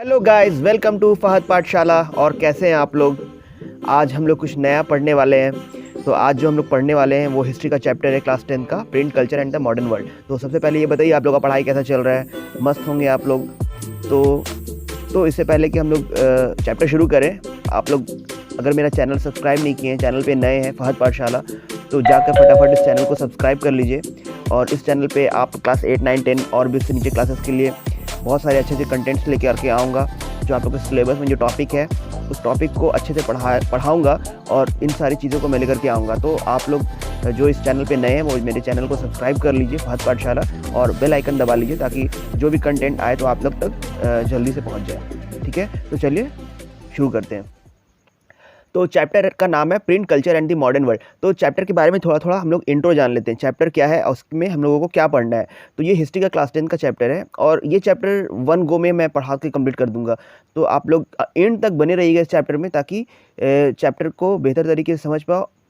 Hello guys, welcome to Fahad Pathshala. और कैसे हैं आप लोग? आज हम लोग कुछ नया पढ़ने वाले हैं। तो आज जो हम लोग पढ़ने वाले हैं वो हिस्ट्री का चैप्टर है क्लास 10 का, print culture and the modern world. तो सबसे पहले ये बताइए, आप लोग का पढ़ाई कैसा चल रहा है? मस्त होंगे आप लोग। तो इससे पहले कि हम लोग चैप्टर शुरू करें, आप लोग अगर मेरा चैनल सब्सक्राइब नहीं किए हैं, चैनल पे नए हैं फहद पाठशाला, तो जाकर फटाफट इस चैनल को सब्सक्राइब कर लीजिए। और इस चैनल पे आप क्लास 8, 9, 10 और भी उससे नीचे क्लासेस के लिए बहुत सारे अच्छे कंटेंट्स लेके आके आऊँगा। जो आप लोग के सिलेबस में जो टॉपिक है उस टॉपिक को अच्छे से पढ़ाऊँगा और इन सारी चीज़ों को मैं लेकर के आऊँगा। तो आप लोग जो इस चैनल पे नए हैं वो मेरे चैनल को सब्सक्राइब कर लीजिए फहद पाठशाला, और बेल आइकन दबा लीजिए ताकि जो भी कंटेंट आए तो आप लोग तक जल्दी से पहुँच जाए। ठीक है, तो चलिए शुरू करते हैं। तो चैप्टर का नाम है print culture and the modern world. तो चैप्टर के बारे में थोड़ा थोड़ा हम लोग इंट्रो जान लेते हैं। चैप्टर क्या है और उसमें हम लोगों को क्या पढ़ना है। तो ये हिस्ट्री का क्लास 10 का चैप्टर है और ये चैप्टर 1 गो में मैं पढ़ा के कंप्लीट कर दूंगा। तो आप लोग एंड तक बने रहिएगा इस चैप्टर में, ताकि चैप्टर को बेहतर तरीके से समझ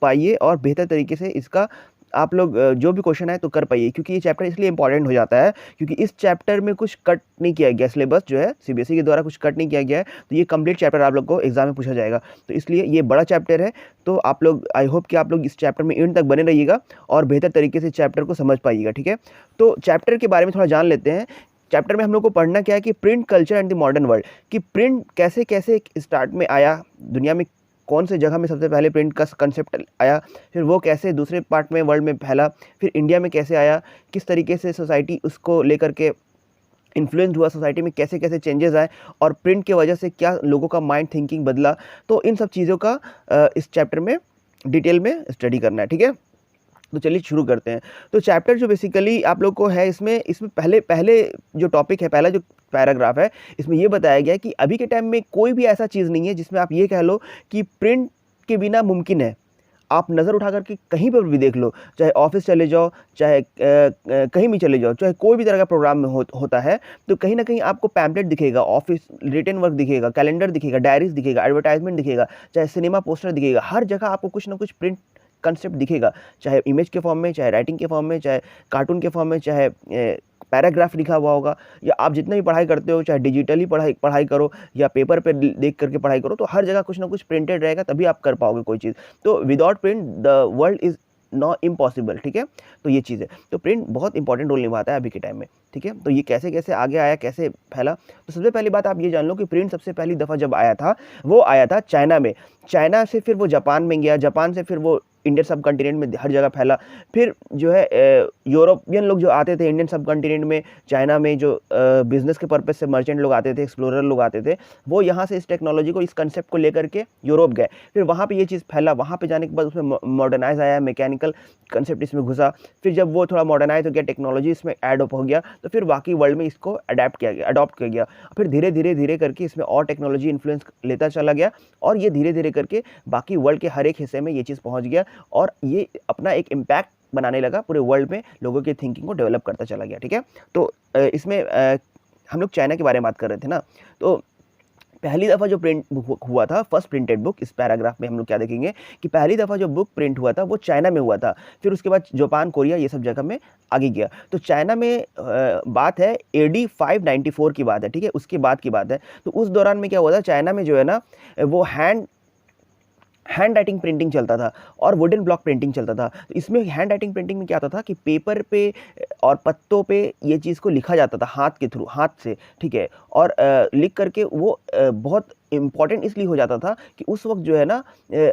पाइए और बेहतर तरीके से इसका आप लोग जो भी क्वेश्चन है तो कर पाइए। क्योंकि ये चैप्टर इसलिए इंपॉर्टेंट हो जाता है क्योंकि इस चैप्टर में कुछ कट नहीं किया गया, सिलेबस जो है सीबीएसई के द्वारा कुछ कट नहीं किया गया है। तो ये कंप्लीट चैप्टर आप लोग को एग्जाम में पूछा जाएगा, तो इसलिए ये बड़ा चैप्टर है। तो आप लोग, आई होप कि आप लोग इस चैप्टर में एंड तक बने रहिएगा और बेहतर तरीके से चैप्टर को समझ पाइएगा। ठीक है, तो चैप्टर के बारे में थोड़ा जान लेते हैं। चैप्टर में हम लोग को पढ़ना क्या है कि print culture and the modern world, कि प्रिंट कैसे कैसे स्टार्ट में आया, दुनिया में कौन से जगह में सबसे पहले प्रिंट का कंसेप्ट आया, फिर वो कैसे दूसरे पार्ट में वर्ल्ड में फैला, फिर इंडिया में कैसे आया, किस तरीके से सोसाइटी उसको लेकर के इन्फ्लुएंस हुआ, सोसाइटी में कैसे कैसे चेंजेस आए और प्रिंट की वजह से क्या लोगों का माइंड थिंकिंग बदला। तो इन सब चीज़ों का इस चैप्टर में डिटेल में स्टडी करना है। ठीक है, तो चलिए शुरू करते हैं। तो चैप्टर जो बेसिकली आप लोग को है, इसमें पहले जो टॉपिक है, पहला जो पैराग्राफ है, इसमें ये बताया गया है कि अभी के टाइम में कोई भी ऐसा चीज़ नहीं है जिसमें आप ये कह लो कि प्रिंट के बिना मुमकिन है। आप नज़र उठा करके कहीं पर भी देख लो, चाहे ऑफिस चले जाओ, चाहे कहीं भी चले जाओ, चाहे कोई भी तरह का प्रोग्राम में होता है, तो कहीं ना कहीं आपको पैम्पलेट दिखेगा, ऑफिस रिटन वर्क दिखेगा, कैलेंडर दिखेगा, डायरीज दिखेगा, एडवर्टाइजमेंट दिखेगा, चाहे सिनेमा पोस्टर दिखेगा। हर जगह आपको कुछ ना कुछ प्रिंट कंसेप्ट दिखेगा, चाहे इमेज के फॉर्म में, चाहे राइटिंग के फॉर्म में, चाहे कार्टून के फॉर्म में, चाहे पैराग्राफ लिखा हुआ होगा, या आप जितना भी पढ़ाई करते हो, चाहे डिजिटली पढ़ाई करो या पेपर पे देख करके पढ़ाई करो, तो हर जगह कुछ ना कुछ प्रिंटेड रहेगा, तभी आप कर पाओगे कोई चीज़। तो without print the world is not impossible. ठीक है, तो ये चीज़ है। तो प्रिंट बहुत इंपॉर्टेंट रोल निभाता है अभी के टाइम में। ठीक है, तो ये कैसे कैसे आगे आया, कैसे फैला। तो सबसे पहली बात आप ये जान लो कि प्रिंट सबसे पहली दफ़ा जब आया था वो आया था चाइना में। चाइना से फिर वो जापान में गया, जापान से फिर वो इंडियन सब कॉन्टिनेंट में हर जगह फैला। फिर जो है यूरोपियन लोग जो आते थे इंडियन सब कॉन्टिनेंट में, चाइना में जो बिजनेस के पर्पज़ से मर्चेंट लोग आते थे, एक्सप्लोरर लोग आते थे, वो यहाँ से इस टेक्नोलॉजी को, इस कंसेप्ट को लेकर के यूरोप गए। फिर वहाँ पे ये चीज़ फैला, वहाँ पे जाने के बाद उसमें मॉडर्नाइज आया, मैकेनिकल कंसेप्ट इसमें घुसा। फिर जब वो थोड़ा मॉडर्नाइज हो गया, टेक्नोलॉजी इसमें ऐड अप हो गया, तो फिर बाकी वर्ल्ड में इसको अडॉप्ट किया गया। फिर धीरे धीरे करके इसमें और टेक्नोलॉजी इन्फ्लुएंस लेता चला गया और ये धीरे धीरे करके बाकी वर्ल्ड के हर एक हिस्से में ये चीज़ पहुँच गया और ये अपना एक इम्पैक्ट बनाने लगा, पूरे वर्ल्ड में लोगों की थिंकिंग को डेवलप करता चला गया। ठीक है, तो इसमें हम लोग चाइना के बारे में बात कर रहे थे ना। तो पहली दफ़ा जो प्रिंट हुआ था, फर्स्ट प्रिंटेड बुक, इस पैराग्राफ में हम लोग क्या देखेंगे कि पहली दफ़ा जो बुक प्रिंट हुआ था वो चाइना में हुआ था। फिर उसके बाद जापान, कोरिया, ये सब जगह में आगे गया। तो चाइना में बात है AD 594 की बात है। ठीक है, उसके बाद की बात है। तो उस दौरान में क्या हुआ था, चाइना में जो है ना वो हैंड राइटिंग प्रिंटिंग चलता था और वुडन ब्लॉक प्रिंटिंग चलता था। तो इसमें हैंड राइटिंग प्रिंटिंग में क्या होता था कि पेपर पे और पत्तों पे ये चीज़ को लिखा जाता था हाथ के थ्रू, हाथ से। ठीक है, और लिख करके वो बहुत इम्पॉर्टेंट इसलिए हो जाता था कि उस वक्त जो है ना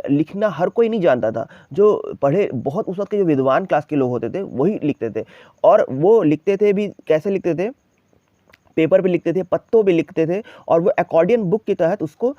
लिखना हर कोई नहीं जानता था। जो पढ़े बहुत, उस वक्त के जो विद्वान क्लास के लोग होते थे वही लिखते थे, और वो लिखते थे भी कैसे लिखते थे, पेपर पे लिखते थे, पत्तों पे लिखते थे, और वो अकॉर्डियन बुक के तहत उसको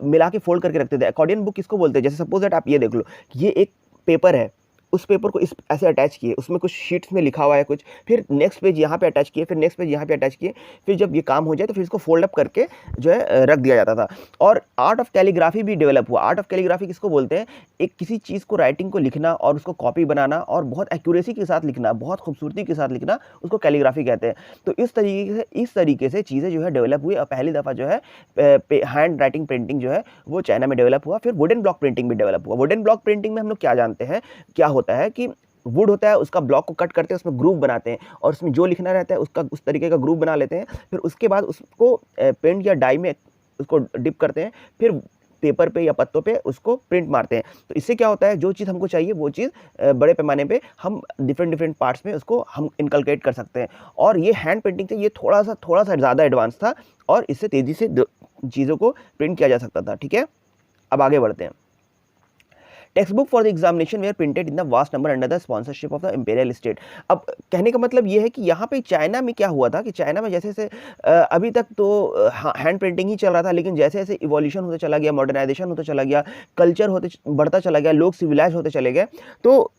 मिला के फोल्ड करके रखते थे। अकॉर्डियन बुक किसको बोलते हैं? जैसे सपोज दैट आप ये देख लो, ये एक पेपर है, उस पेपर को इस ऐसे अटैच किए, उसमें कुछ शीट्स में लिखा हुआ है कुछ, फिर नेक्स्ट पेज यहाँ पे अटैच किए, फिर नेक्स्ट पेज यहाँ पे अटैच किए, फिर जब ये काम हो जाए तो फिर इसको फोल्ड अप करके जो है रख दिया जाता था। और आर्ट ऑफ कैलीग्राफी भी डेवलप हुआ। आर्ट ऑफ कैलीग्राफी किसको बोलते हैं? एक किसी चीज़ को, राइटिंग को लिखना और उसको कॉपी बनाना और बहुत एक्यूरेसी के साथ लिखना, बहुत खूबसूरती के साथ लिखना, उसको कैलीग्राफी कहते हैं। तो इस तरीके से चीज़ें जो है डेवलप हुई और पहली दफ़ा जो है हैंड राइटिंग प्रिंटिंग जो है वो चाइना में डेवलप हुआ। फिर वुडन ब्लॉक प्रिंटिंग भी डेवलप हुआ। वुडन ब्लॉक प्रिंटिंग में हम लोग क्या जानते हैं, क्या होता है कि वुड होता है उसका ब्लॉक को कट करते हैं, उसमें ग्रूव बनाते हैं और उसमें जो लिखना रहता है उसका उस तरीके का ग्रूव बना लेते हैं। फिर उसके बाद उसको पेंट या डाई में उसको डिप करते हैं, फिर पेपर पे या पत्तों पे उसको प्रिंट मारते हैं। तो इससे क्या होता है, जो चीज़ हमको चाहिए वो चीज़ बड़े पैमाने पे हम डिफरेंट पार्ट्स में उसको हम इनकलकेट कर सकते हैं। और ये हैंड प्रिंटिंग से ये थोड़ा सा ज़्यादा एडवांस था और इससे तेज़ी से चीज़ों को प्रिंट किया जा सकता था। ठीक है, अब आगे बढ़ते हैं। Text book for the examination were printed in the vast number under the sponsorship of the imperial state. अब कहने का मतलब ये है कि यहाँ पे चाइना में क्या हुआ था कि चाइना में जैसे जैसे अभी तक तो हैंड प्रिंटिंग ही चल रहा था, लेकिन जैसे जैसे इवोल्यूशन होता चला गया, मॉडर्नाइजेशन होता चला गया, कल्चर होते बढ़ता चला गया, लोग सिविलाइज होते चले गए, तो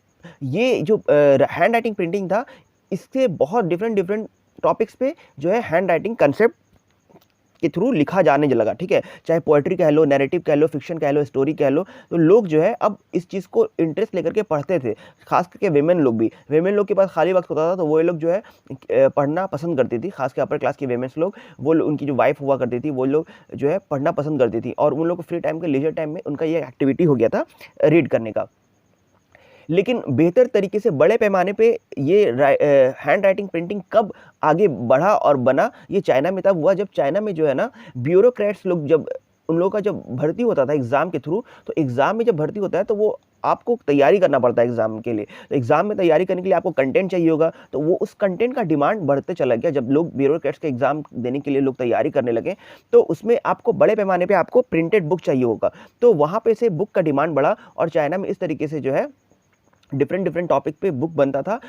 ये जो हैंड राइटिंग प्रिंटिंग था इससे बहुत डिफरेंट टॉपिक्स पे जो है हैंड राइटिंग कंसेप्ट के थ्रू लिखा जाने लगा। ठीक है, चाहे पोएट्री कह लो, नैरेटिव कह लो, फिक्शन कह लो, स्टोरी कह लो, तो लोग जो है अब इस चीज़ को इंटरेस्ट लेकर के पढ़ते थे। खास करके वेमेन लोग भी, वेमेन लोग के पास खाली वक्त होता था तो वो लोग जो है पढ़ना पसंद करती थी। खास के अपर क्लास की वेमेन्स लोग, वो उनकी जो वाइफ हुआ करती थी वो लोग जो है पढ़ना पसंद करती थी और उन लोग को फ्री टाइम के लीजर टाइम में उनका ये एक्टिविटी हो गया था रीड करने का। लेकिन बेहतर तरीके से बड़े पैमाने पे ये हैंड राइटिंग प्रिंटिंग कब आगे बढ़ा और बना, ये चाइना में तब हुआ जब चाइना में जो है ना ब्यूरोक्रेट्स लोग, जब उन लोगों का जब भर्ती होता था एग्ज़ाम के थ्रू, तो एग्ज़ाम में जब भर्ती होता है तो वो आपको तैयारी करना पड़ता है एग्ज़ाम के लिए। तो एग्ज़ाम में तैयारी करने के लिए आपको कंटेंट चाहिए होगा, तो वो उस कंटेंट का डिमांड बढ़ते चला गया। जब लोग ब्यूरोक्रेट्स के एग्ज़ाम देने के लिए लोग तैयारी करने लगे, तो उसमें आपको बड़े पैमाने पे आपको प्रिंटेड बुक चाहिए होगा, तो वहाँ पे से बुक का डिमांड बढ़ा और चाइना में इस तरीके से जो है डिफरेंट टॉपिक पे बुक बनता था,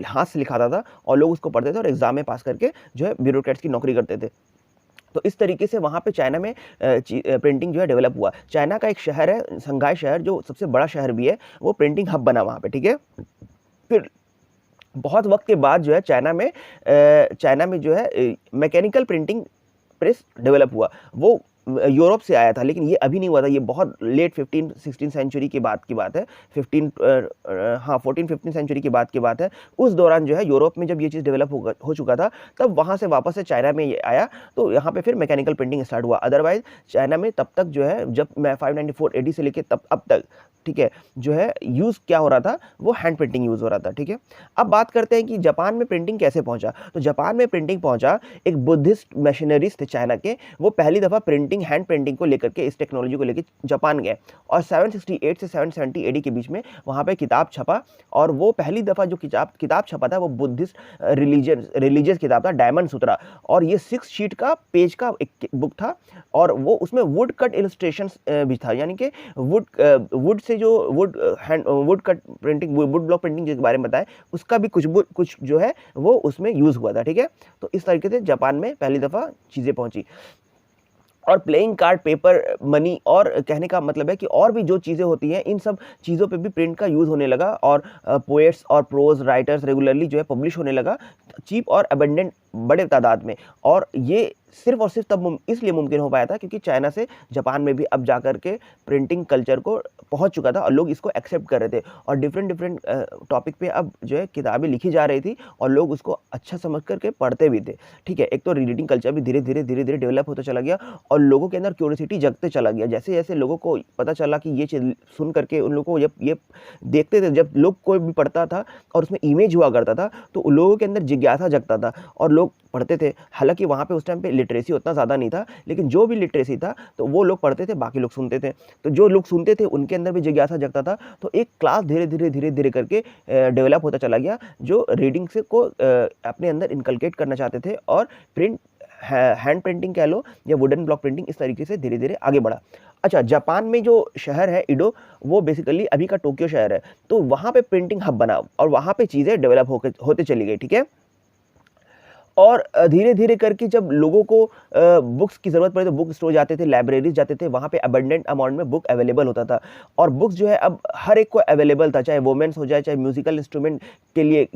हाथ से लिखाता था और लोग उसको पढ़ते थे और एग्जाम में पास करके जो है ब्यूरोक्रेट्स की नौकरी करते थे। तो इस तरीके से वहाँ पे चाइना में प्रिंटिंग जो है डेवलप हुआ। चाइना का एक शहर है संघाई शहर, जो सबसे बड़ा शहर भी है, वो प्रिंटिंग हब बना वहाँ पे। ठीक है, फिर बहुत वक्त के बाद जो है चाइना में जो है मैकेनिकल प्रिंटिंग प्रेस डेवलप हुआ। वो यूरोप से आया था, लेकिन ये अभी नहीं हुआ था, ये बहुत लेट 15-16 सेंचुरी की बात है। 14-15 सेंचुरी की बात है। उस दौरान जो है यूरोप में जब ये चीज़ डेवलप हो चुका था, तब वहाँ से वापस से चाइना में ये आया, तो यहाँ पे फिर मैकेनिकल प्रिंटिंग स्टार्ट हुआ। अदरवाइज चाइना में तब तक जो है, जब मैं 594 AD से लेके तब अब तक, ठीक है, जो है यूज़ क्या हो रहा था, वो हैंड प्रिंटिंग यूज़ हो रहा था। ठीक है, अब बात करते हैं कि जापान में प्रिंटिंग कैसे पहुंचा। तो जापान में प्रिंटिंग पहुंचा, एक बुद्धिस्ट मिशनरीज थे चाइना के, वो पहली दफ़ा प्रिंटिंग हैंड प्रिंटिंग को लेकर के, इस टेक्नोलॉजी को लेकर जापान गए और 768 से 770 AD के बीच में वहाँ पे किताब छपा। और वो पहली दफ़ा जो किताब छपा था वो बुद्धिस्ट रिलीजियस किताब था, डायमंड सूत्रा, और ये 6 शीट का पेज का एक बुक था और वो उसमें वुड कट इलस्ट्रेशंस भी था, यानी कि वुड से जो would cut printing, would block printing जिसके बारे में बताया, उसका भी कुछ जो है वो उसमें यूज़ हुआ था। ठीक है, तो इस तरीके से जापान में पहली दफ़ा चीज़ें पहुंची। और प्लेइंग कार्ड, पेपर मनी, और कहने का मतलब है कि और भी जो चीज़ें होती हैं, इन सब चीज़ों पे भी प्रिंट का यूज़ होने लगा और पोएट्स और प्रोज राइटर्स रेगुलरली जो है पब्लिश होने लगा, चीप और अबंडेंट बड़े तादाद में। और ये सिर्फ और सिर्फ तब इसलिए मुमकिन हो पाया था क्योंकि चाइना से जापान में भी अब जा कर के प्रिंटिंग कल्चर को पहुंच चुका था और लोग इसको एक्सेप्ट कर रहे थे और डिफरेंट टॉपिक पे अब जो है किताबें लिखी जा रही थी और लोग उसको अच्छा समझ करके पढ़ते भी थे। ठीक है, एक तो रीडिंग कल्चर भी धीरे धीरे डेवलप होता चला गया और लोगों के अंदर क्यूरियोसिटी जगते चला गया। जैसे जैसे लोगों को पता चला कि ये चीज़ सुन करके, उन लोगों को जब ये देखते थे, जब लोग कोई भी पढ़ता था और उसमें इमेज हुआ करता था, तो उन लोगों के अंदर जिज्ञासा जगता था और लोग पढ़ते थे। हालांकि वहाँ पे उस टाइम पे लिटरेसी उतना ज़्यादा नहीं था, लेकिन जो भी लिटरेसी था तो वो लोग पढ़ते थे, बाकी लोग सुनते थे। तो जो लोग सुनते थे उनके अंदर भी जिज्ञासा जगता था, तो एक क्लास धीरे धीरे करके डेवलप होता चला गया जो रीडिंग से को अपने अंदर इनकलकेट करना चाहते थे और प्रिंट, हैंड प्रिंटिंग कह लो या वुडन ब्लॉक प्रिंटिंग, इस तरीके से धीरे धीरे आगे बढ़ा। अच्छा, जापान में जो शहर है ईडो, वो बेसिकली अभी का टोक्यो शहर है, तो वहाँ पे प्रिंटिंग हब बना और वहाँ पे चीज़ें डेवलप होते चली गई। ठीक है, और धीरे धीरे करके जब लोगों को बुक्स की ज़रूरत पड़ी तो बुक स्टोर जाते थे, लाइब्रेरीज जाते थे, वहाँ पे अबंडेंट अमाउंट में बुक अवेलेबल होता था और बुक्स जो है अब हर एक को अवेलेबल था, चाहे वोमेंस हो जाए, चाहे म्यूजिकल इंस्ट्रूमेंट के लिए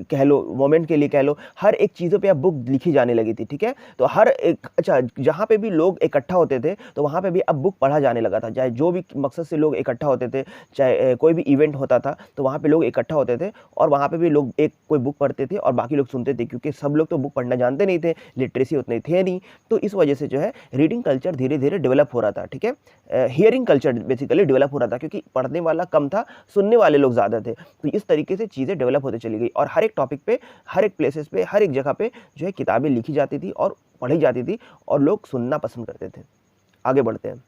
कह लो, वोमेन के लिए कह लो, हर एक चीज़ों पे अब बुक लिखी जाने लगी थी। ठीक है, तो हर एक, अच्छा, जहाँ पे भी लोग इकट्ठा होते थे तो वहाँ पे भी अब बुक पढ़ा जाने लगा था, चाहे जो भी मकसद से लोग इकट्ठा होते थे, चाहे कोई भी इवेंट होता था तो वहाँ पे लोग इकट्ठा होते थे और वहाँ पे भी लोग एक कोई बुक पढ़ते थे और बाकी लोग सुनते थे, क्योंकि सब लोग तो बुक पढ़ना जानते नहीं थे, लिटरेसी उतने थे नहीं, तो इस वजह से जो है रीडिंग कल्चर धीरे धीरे डेवलप हो रहा था, ठीक है। हियरिंग कल्चर बेसिकली डेवलप हो रहा था, क्योंकि पढ़ने वाला कम था, सुनने वाले लोग ज़्यादा थे, तो इस तरीके से चीज़ें डेवलप होती चली गई। और हर एक टॉपिक पे, हर एक प्लेसेस पे, हर एक जगह पे जो है किताबें लिखी जाती थी और पढ़ी जाती थी और लोग सुनना पसंद करते थे। आगे बढ़ते हैं,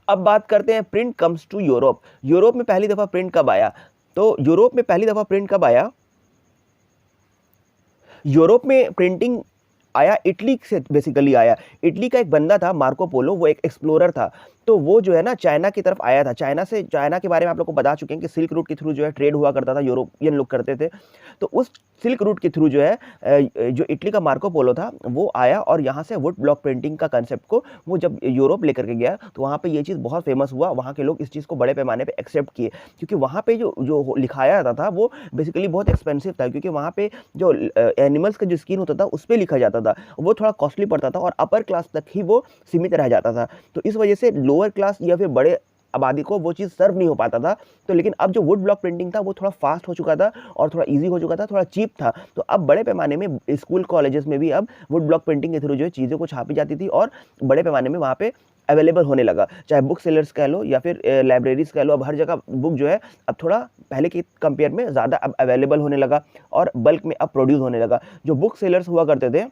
अब बात करते हैं print comes to Europe. Europe में पहली दफ़ा प्रिंट कब आया? तो यूरोप में पहली दफ़ा प्रिंट कब आया? यूरोप में प्रिंटिंग आया इटली से, बेसिकली आया। इटली का एक बंदा था मार्को पोलो, वो एक एक्सप्लोरर था, तो वो जो है ना चाइना की तरफ आया था। चाइना के बारे में आप लोग को बता चुके हैं कि सिल्क रूट के थ्रू जो है ट्रेड हुआ करता था, यूरोपियन लोग करते थे। तो उस सिल्क रूट के थ्रू जो है जो इटली का मार्को पोलो था वो आया और यहाँ से वुड ब्लॉक प्रिंटिंग का कंसेप्ट को वो जब यूरोप लेकर के गया तो वहाँ पे ये चीज़ बहुत फेमस हुआ। वहाँ के लोग इस चीज़ को बड़े पैमाने पे एक्सेप्ट किए, क्योंकि वहाँ पे जो लिखाया जाता था वो बेसिकली बहुत एक्सपेंसिव था, क्योंकि वहाँ पे जो एनिमल्स का जो स्किन होता था उस पर लिखा जाता था, वो थोड़ा कॉस्टली पड़ता था और अपर क्लास तक ही वो सीमित रह जाता था। तो इस वजह से लोअर क्लास या फिर बड़े आबादी को वो चीज़ सर्व नहीं हो पाता था। तो लेकिन अब जो वुड ब्लॉक प्रिंटिंग था वो थोड़ा फास्ट हो चुका था और थोड़ा इजी हो चुका था, थोड़ा चीप था। तो अब बड़े पैमाने में स्कूल कॉलेजेस में भी अब वुड ब्लॉक प्रिंटिंग के थ्रू जो है चीज़ों को छापी जाती थी और बड़े पैमाने में वहाँ पे अवेलेबल होने लगा। चाहे बुक सेलर्स कह लो या फिर लाइब्रेरीज कह लो, अब हर जगह बुक जो है अब थोड़ा पहले के कंपेयर में ज़्यादा अब अवेलेबल होने लगा और बल्क में अब प्रोड्यूस होने लगा। जो बुक सेलर्स हुआ करते थे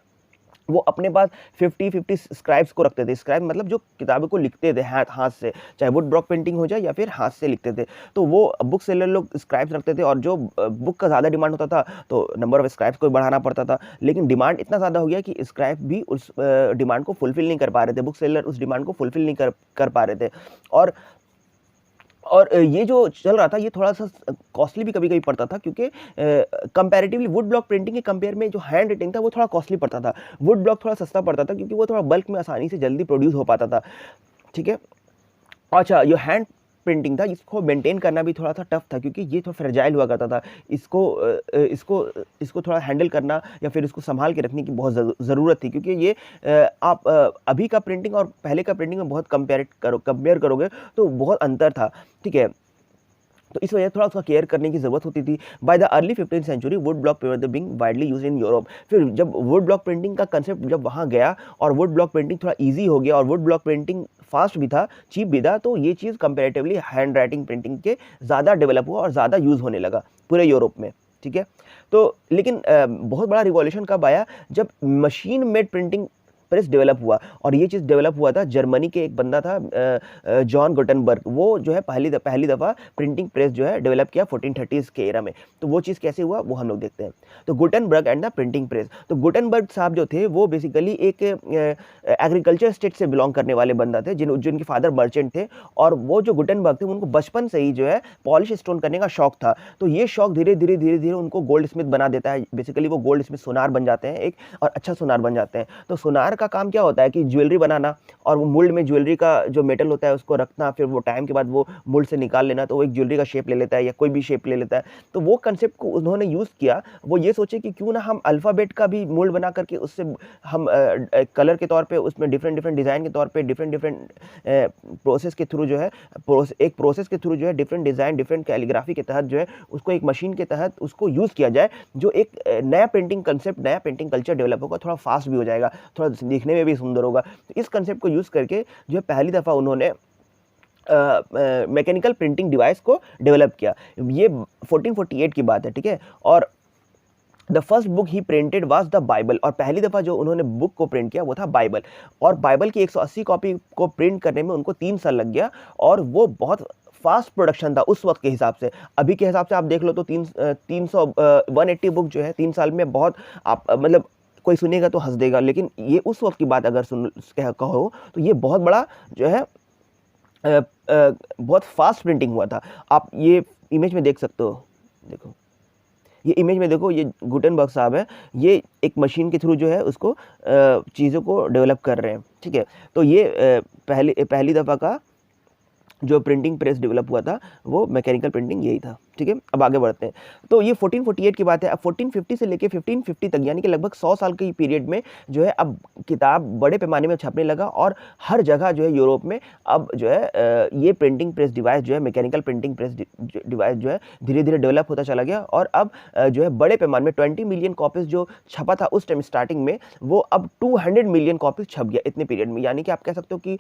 वो अपने पास 50 स्क्राइब्स को रखते थे। स्क्राइब मतलब जो किताबों को लिखते थे हाथ से, चाहे वुड ब्लॉक प्रिंटिंग हो जाए या फिर हाथ से लिखते थे, तो वो बुक सेलर लोग स्क्राइब्स रखते थे। और जो बुक का ज़्यादा डिमांड होता था तो नंबर ऑफ स्क्राइब्स को बढ़ाना पड़ता था, लेकिन डिमांड इतना ज़्यादा हो गया कि स्क्राइब भी उस डिमांड को फुलफिल नहीं कर पा रहे थे, बुक सेलर उस डिमांड को फुलफिल नहीं कर पा रहे थे। और ये जो चल रहा था ये थोड़ा सा कॉस्टली भी कभी-कभी पड़ता था, क्योंकि कंपैरेटिवली वुड ब्लॉक प्रिंटिंग के कंपेयर में जो हैंड राइटिंग था वो थोड़ा कॉस्टली पड़ता था। वुड ब्लॉक थोड़ा सस्ता पड़ता था क्योंकि वो थोड़ा बल्क में आसानी से जल्दी प्रोड्यूस हो पाता था, ठीक है। अच्छा, जो हैंड प्रिंटिंग था इसको मेंटेन करना भी थोड़ा सा टफ था, क्योंकि ये थोड़ा फ्रेजाइल हुआ करता था। इसको थोड़ा हैंडल करना या फिर इसको संभाल के रखने की बहुत ज़रूरत थी, क्योंकि ये आप अभी का प्रिंटिंग और पहले का प्रिंटिंग में बहुत कंपेयर करोगे तो बहुत अंतर था, ठीक है। तो इस वजह से थोड़ा उसका केयर करने की ज़रूरत होती थी। By the early 15th century wood block paper being widely used in Europe. फिर जब वुड ब्लॉक प्रिंटिंग का कंसेप्ट जब वहाँ गया और वुड ब्लॉक प्रिंटिंग थोड़ा ईजी हो गया और वुड ब्लॉक प्रिंटिंग फास्ट भी था, चीप भी था, तो ये चीज़ कंपेरेटिवली हैंड राइटिंग प्रिंटिंग के ज़्यादा डेवलप हुआ और ज़्यादा यूज़ होने लगा पूरे यूरोप में, ठीक है। तो लेकिन बहुत बड़ा रिवॉल्यूशन कब आया? जब machine made printing press develop हुआ। और ये चीज़ डेवलप हुआ था, जर्मनी के एक बंदा था जॉन गुटेनबर्ग, वो जो है पहली दफ़ा प्रिंटिंग प्रेस जो है डेवलप किया 1430s के एरा में। तो वो चीज़ कैसे हुआ वो हम लोग देखते हैं। तो Gutenberg and the printing press. तो गुटेनबर्ग साहब जो थे वो बेसिकली एक एग्रीकल्चर स्टेट से बिलोंग करने वाले बंदा थे, जिनके फादर मर्चेंट थे। और वो जो गुटेनबर्ग थे उनको बचपन से ही जो है पॉलिश स्टोन करने का शौक था। तो ये शौक धीरे धीरे उनको गोल्ड स्मिथ बना देता है। बेसिकली वो गोल्ड स्मिथ सुनार बन जाते हैं एक, और अच्छा सुनार बन जाते हैं। तो सुनार का काम क्या होता है कि ज्वेलरी बनाना, और वो मोल्ड में ज्वेलरी का जो मेटल होता है उसको रखना, फिर वो टाइम के बाद वो मोल्ड से निकाल लेना, तो वो एक ज्वेलरी का शेप ले लेता है या कोई भी शेप ले लेता है। तो वो कंसेप्ट को उन्होंने यूज़ किया। वो ये सोचे कि क्यों ना हम अल्फ़ाबेट का भी मोल्ड बना करके उससे हम कलर के तौर पे उसमें डिफरेंट डिज़ाइन के तौर पे डिफरेंट प्रोसेस के थ्रू जो है एक प्रोसेस के थ्रू जो है डिफरेंट डिज़ाइन डिफरेंट कैलीग्राफी के तहत जो है उसको एक मशीन के तहत उसको यूज़ किया जाए, जो एक नया प्रिंटिंग कंसेप्ट, नया प्रिंटिंग कल्चर डेवलप होगा, थोड़ा फास्ट भी हो जाएगा, थोड़ा दिखने में भी सुंदर होगा। तो इस कंसेप्ट को यूज़ करके जो है पहली दफ़ा उन्होंने मैकेनिकल प्रिंटिंग डिवाइस को डेवलप किया। ये 1448 की बात है, ठीक है। और the first book he printed was the Bible. और पहली दफ़ा जो उन्होंने बुक को प्रिंट किया वो था बाइबल। और बाइबल की 180 कॉपी को प्रिंट करने में उनको 3 साल लग गया, और वो बहुत फास्ट प्रोडक्शन था उस वक्त के हिसाब से। अभी के हिसाब से आप देख लो तो 180 बुक जो है 3 साल में बहुत, आप मतलब कोई सुनेगा तो हंस देगा, लेकिन ये उस वक्त की बात अगर कहो तो ये बहुत बड़ा जो है बहुत फास्ट प्रिंटिंग हुआ था। आप ये इमेज में देख सकते हो, देखो ये इमेज में देखो, ये गुटेनबर्ग साहब है, ये एक मशीन के थ्रू जो है उसको चीज़ों को डेवलप कर रहे हैं, ठीक है। तो ये पहली दफ़ा का जो प्रिंटिंग प्रेस डेवलप हुआ था वो मैकेनिकल प्रिंटिंग यही था। ठीक है, अब आगे बढ़ते हैं। तो ये 1448 की बात है। अब 1450 से लेके 1550 तक यानी कि लगभग 100 साल के पीरियड में जो है अब किताब बड़े पैमाने में छपने लगा और हर जगह जो है यूरोप में अब जो है ये प्रिंटिंग प्रेस डिवाइस जो है मैकेनिकल प्रिंटिंग प्रेस डिवाइस जो है धीरे धीरे डेवलप होता चला गया और अब जो है बड़े पैमाने में 20 मिलियन कॉपीज जो छपा था उस टाइम स्टार्टिंग में वो अब 200 मिलियन कॉपीज छप गया इतने पीरियड में। यानी कि आप कह सकते हो कि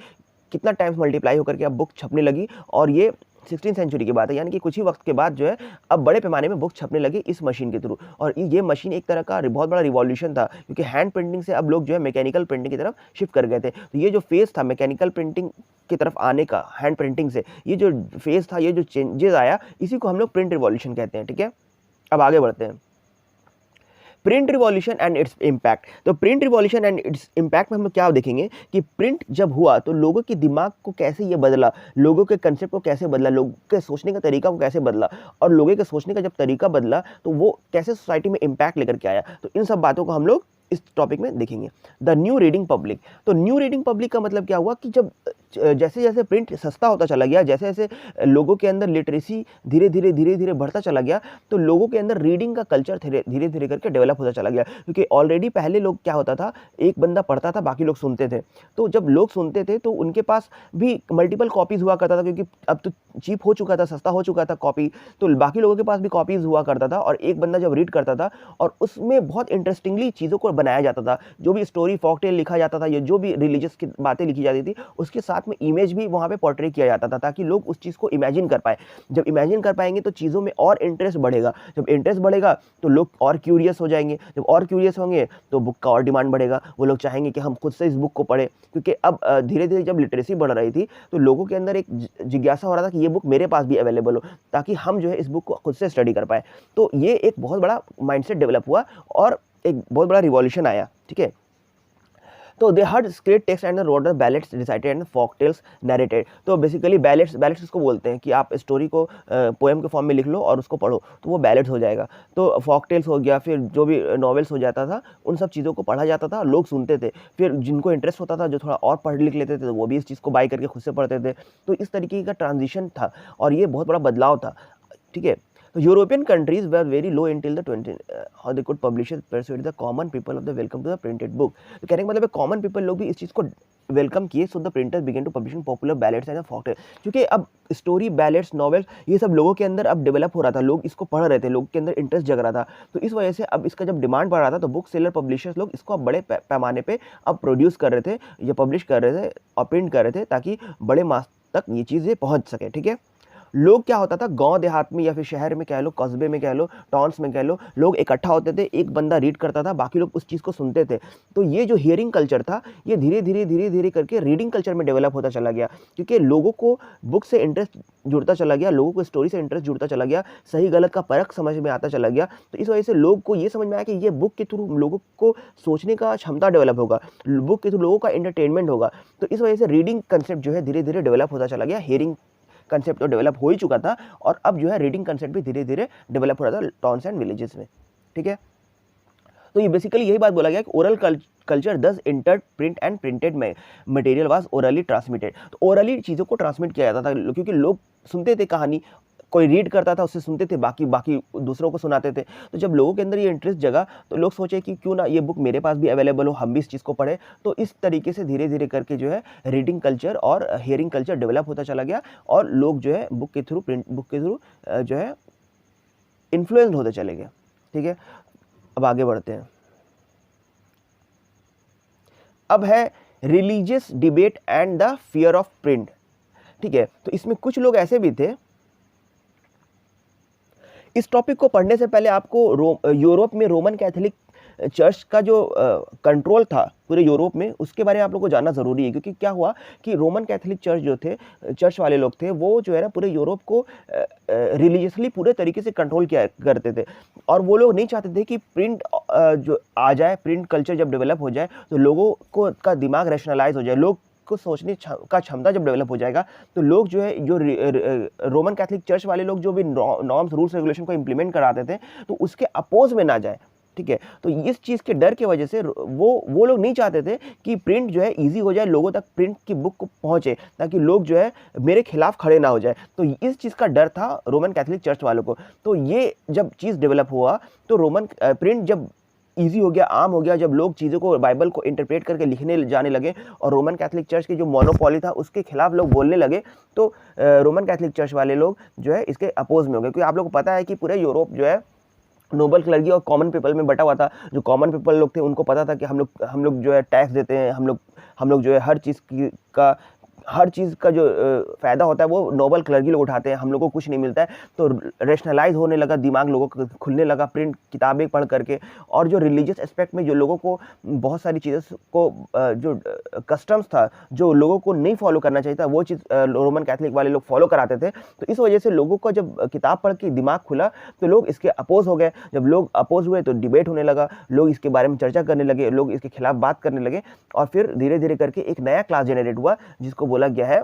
कितना टाइम्स मल्टीप्लाई होकर के अब बुक छपने लगी और ये 16th सेंचुरी की बात है। यानी कि कुछ ही वक्त के बाद जो है अब बड़े पैमाने में बुक छपने लगी इस मशीन के थ्रू। और ये मशीन एक तरह का बहुत बड़ा रिवॉल्यूशन था क्योंकि हैंड प्रिंटिंग से अब लोग जो है मैकेनिकल प्रिंटिंग की तरफ शिफ्ट कर गए थे। तो ये जो फेज था मैकेनिकल प्रिंटिंग की तरफ आने का हैंड प्रिंटिंग से, ये जो फेज था, ये जो चेंजेस आया, इसी को हम लोग प्रिंट रिवॉल्यूशन कहते हैं। ठीक है, अब आगे बढ़ते हैं। Print revolution and its impact. तो print revolution and its impact में हम लोग क्या देखेंगे कि प्रिंट जब हुआ तो लोगों के दिमाग को कैसे ये बदला, लोगों के कंसेप्ट को कैसे बदला, लोगों के सोचने का तरीका को कैसे बदला, और लोगों के सोचने का जब तरीका बदला तो वो कैसे सोसाइटी में इम्पैक्ट लेकर के आया। तो इन सब बातों को हम लोग इस टॉपिक में देखेंगे। The new reading public. तो न्यू रीडिंग पब्लिक का मतलब क्या हुआ कि जब जैसे जैसे प्रिंट सस्ता होता चला गया, जैसे जैसे लोगों के अंदर लिटरेसी धीरे धीरे बढ़ता चला गया, तो लोगों के अंदर रीडिंग का कल्चर धीरे धीरे करके डेवलप होता चला गया। क्योंकि ऑलरेडी पहले लोग क्या होता था, एक बंदा पढ़ता था, बाकी लोग सुनते थे। तो जब लोग सुनते थे तो उनके पास भी मल्टीपल कॉपीज हुआ करता था क्योंकि अब तो चीप हो चुका था, सस्ता हो चुका था कॉपी, तो बाकी लोगों के पास भी कॉपीज हुआ करता था। और एक बंदा जब रीड करता था और उसमें बहुत इंटरेस्टिंगली चीज़ों को बनाया जाता था, जो भी स्टोरी फॉकटेल लिखा जाता था या जो भी रिलीजियस की बातें लिखी जाती थी उसके साथ में इमेज भी वहाँ पे पोर्ट्रे किया जाता था ताकि लोग उस चीज़ को इमेजिन कर पाए। जब इमेजिन कर पाएंगे तो चीज़ों में और इंटरेस्ट बढ़ेगा, जब इंटरेस्ट बढ़ेगा तो लोग और क्यूरियस हो जाएंगे, जब और क्यूरियस होंगे तो बुक का और डिमांड बढ़ेगा, वो लोग चाहेंगे कि हम खुद से इस बुक को पढ़ें। क्योंकि अब धीरे धीरे जब लिटरेसी बढ़ रही थी तो लोगों के अंदर एक जिज्ञासा हो रहा था कि ये बुक मेरे पास भी अवेलेबल हो ताकि हम जो है इस बुक को खुद से स्टडी कर पाए। तो ये एक बहुत बड़ा माइंडसेट डेवलप हुआ और एक बहुत बड़ा रिवॉल्यूशन आया। ठीक है, तो they heard script text and rode the ballads recited and folk tales narrated. तो बेसिकली बैलेट्स इसको बोलते हैं कि आप स्टोरी को पोएम के फॉर्म में लिख लो और उसको पढ़ो तो वो बैलेट्स हो जाएगा। तो फॉक टेल्स हो गया, फिर जो भी नॉवेल्स हो जाता था उन सब चीज़ों को पढ़ा जाता था, लोग सुनते थे। फिर जिनको इंटरेस्ट होता था, जो थोड़ा और पढ़ लिख लेते थे, तो वो भी इस चीज़ को बाय करके खुद से पढ़ते थे। तो इस तरीके का ट्रांजिशन था और ये बहुत बड़ा बदलाव था। ठीक है, तो European countries were very low until the 20 how they could publishers persuade the common people of the welcome to the printed book। तो कहने का मतलब है कॉमन पीपल लोग भी इस चीज़ को वेलकम किए। So the printers began to publishing popular ballads and folk tales. क्योंकि अब स्टोरी, बैलेट्स, नॉवेल्स ये सब लोगों के अंदर अब डेवलप हो रहा था, लोग इसको पढ़ रहे थे, लोगों के अंदर इंटरेस्ट जग रहा था। तो इस वजह से अब इसका जब डिमांड बढ़ रहा था तो बुक सेलर पब्लिशर्स लोग इसको अब बड़े पैमाने पे अब प्रोड्यूस कर रहे थे या पब्लिश कर रहे थे और प्रिंट कर रहे थे ताकि बड़े मास तक ये चीज़ें पहुँच सके। ठीक है, लोग क्या होता था, गांव देहात में या फिर शहर में कह लो, कस्बे में कह लो, टाउन्स में कह लो, लोग इकट्ठा होते थे, एक बंदा रीड करता था, बाकी लोग उस चीज़ को सुनते थे। तो ये जो हियरिंग कल्चर था ये धीरे धीरे करके रीडिंग कल्चर में डेवलप होता चला गया क्योंकि लोगों को बुक से इंटरेस्ट जुड़ता चला गया, लोगों को स्टोरी से इंटरेस्ट जुड़ता चला गया, सही गलत का परख समझ में आता चला गया। तो इस वजह से लोग को ये समझ में आया कि ये बुक के थ्रू लोगों को सोचने का क्षमता डेवलप होगा, बुक के थ्रू लोगों का एंटरटेनमेंट होगा। तो इस वजह से रीडिंग कंसेप्ट जो है धीरे धीरे डेवलप होता चला गया। हियरिंग कंसेप्ट तो डेवलप हो ही चुका था और अब जो है रीडिंग कंसेप्ट भी धीरे धीरे डेवलप हो रहा था टाउन्स एंड विलेजेस में। ठीक है, तो ये बेसिकली यही बात बोला गया कि ओरल कल्चर दस entered print and printed material was orally transmitted. तो ओरली चीज़ों को ट्रांसमिट किया जाता था क्योंकि लोग सुनते थे कहानी, कोई रीड करता था उससे सुनते थे, बाकी दूसरों को सुनाते थे। तो जब लोगों के अंदर ये इंटरेस्ट जगा तो लोग सोचे कि क्यों ना ये बुक मेरे पास भी अवेलेबल हो, हम भी इस चीज़ को पढ़ें। तो इस तरीके से धीरे धीरे करके जो है रीडिंग कल्चर और हियरिंग कल्चर डेवलप होता चला गया और लोग जो है बुक के थ्रू जो है इन्फ्लुएंस्ड होते चले गए। ठीक है, अब आगे बढ़ते हैं। अब है religious debate and the fear of print. ठीक है, तो इसमें कुछ लोग ऐसे भी थे। इस टॉपिक को पढ़ने से पहले आपको यूरोप में रोमन कैथोलिक चर्च का जो कंट्रोल था पूरे यूरोप में उसके बारे में आप लोगों को जानना ज़रूरी है। क्योंकि क्या हुआ कि रोमन कैथोलिक चर्च जो थे, चर्च वाले लोग थे, वो जो है ना पूरे यूरोप को रिलीजियसली पूरे तरीके से कंट्रोल किया करते थे और वो लोग नहीं चाहते थे कि प्रिंट जो आ जाए, प्रिंट कल्चर जब डेवलप हो जाए तो लोगों को का दिमाग रैशनलाइज हो जाए, लोग को सोचने का क्षमता जब डेवलप हो जाएगा तो लोग जो है जो रोमन कैथोलिक चर्च वाले लोग जो भी नॉर्म्स, रूल्स, रेगुलेशन को इंप्लीमेंट कराते थे तो उसके अपोज में ना जाए। ठीक है। तो इस चीज़ के डर की वजह से वो लोग नहीं चाहते थे कि प्रिंट जो है ईजी हो जाए, लोगों तक प्रिंट की बुक को पहुँचे, ताकि लोग जो है मेरे खिलाफ खड़े ना हो जाए। तो इस चीज़ का डर था रोमन कैथोलिक चर्च वालों को। तो ये जब चीज़ डेवलप हुआ तो रोमन प्रिंट जब ईजी हो गया, आम हो गया, जब लोग चीज़ों को, बाइबल को इंटरप्रेट करके लिखने जाने लगे और रोमन कैथोलिक चर्च की जो मोनोपोली था उसके खिलाफ लोग बोलने लगे, तो रोमन कैथोलिक चर्च वाले लोग जो है इसके अपोज में हो गए। क्योंकि आप लोगों को पता है कि पूरे यूरोप जो है नोबल क्लर्जी और कॉमन पीपल में बटा हुआ था। जो कॉमन पीपल लोग थे उनको पता था कि हम लोग जो है टैक्स देते हैं, हम लोग जो है हर चीज़ का जो फ़ायदा होता है वो नोबल क्लर्जी लोग उठाते हैं, हम लोग को कुछ नहीं मिलता है। तो रेशनलाइज होने लगा, दिमाग लोगों को खुलने लगा प्रिंट किताबें पढ़ करके। और जो रिलीजियस एस्पेक्ट में जो लोगों को बहुत सारी चीज़ों को जो कस्टम्स था जो लोगों को नहीं फॉलो करना चाहिए था, वो चीज़ रोमन कैथोलिक वाले लोग फॉलो कराते थे। तो इस वजह से लोगों को जब किताब पढ़ के दिमाग खुला तो लोग इसके अपोज हो गए। जब लोग अपोज हुए तो डिबेट होने लगा, लोग इसके बारे में चर्चा करने लगे, लोग इसके खिलाफ बात करने लगे। और फिर धीरे धीरे करके एक नया क्लास जनरेट हुआ जिसको बोला गया है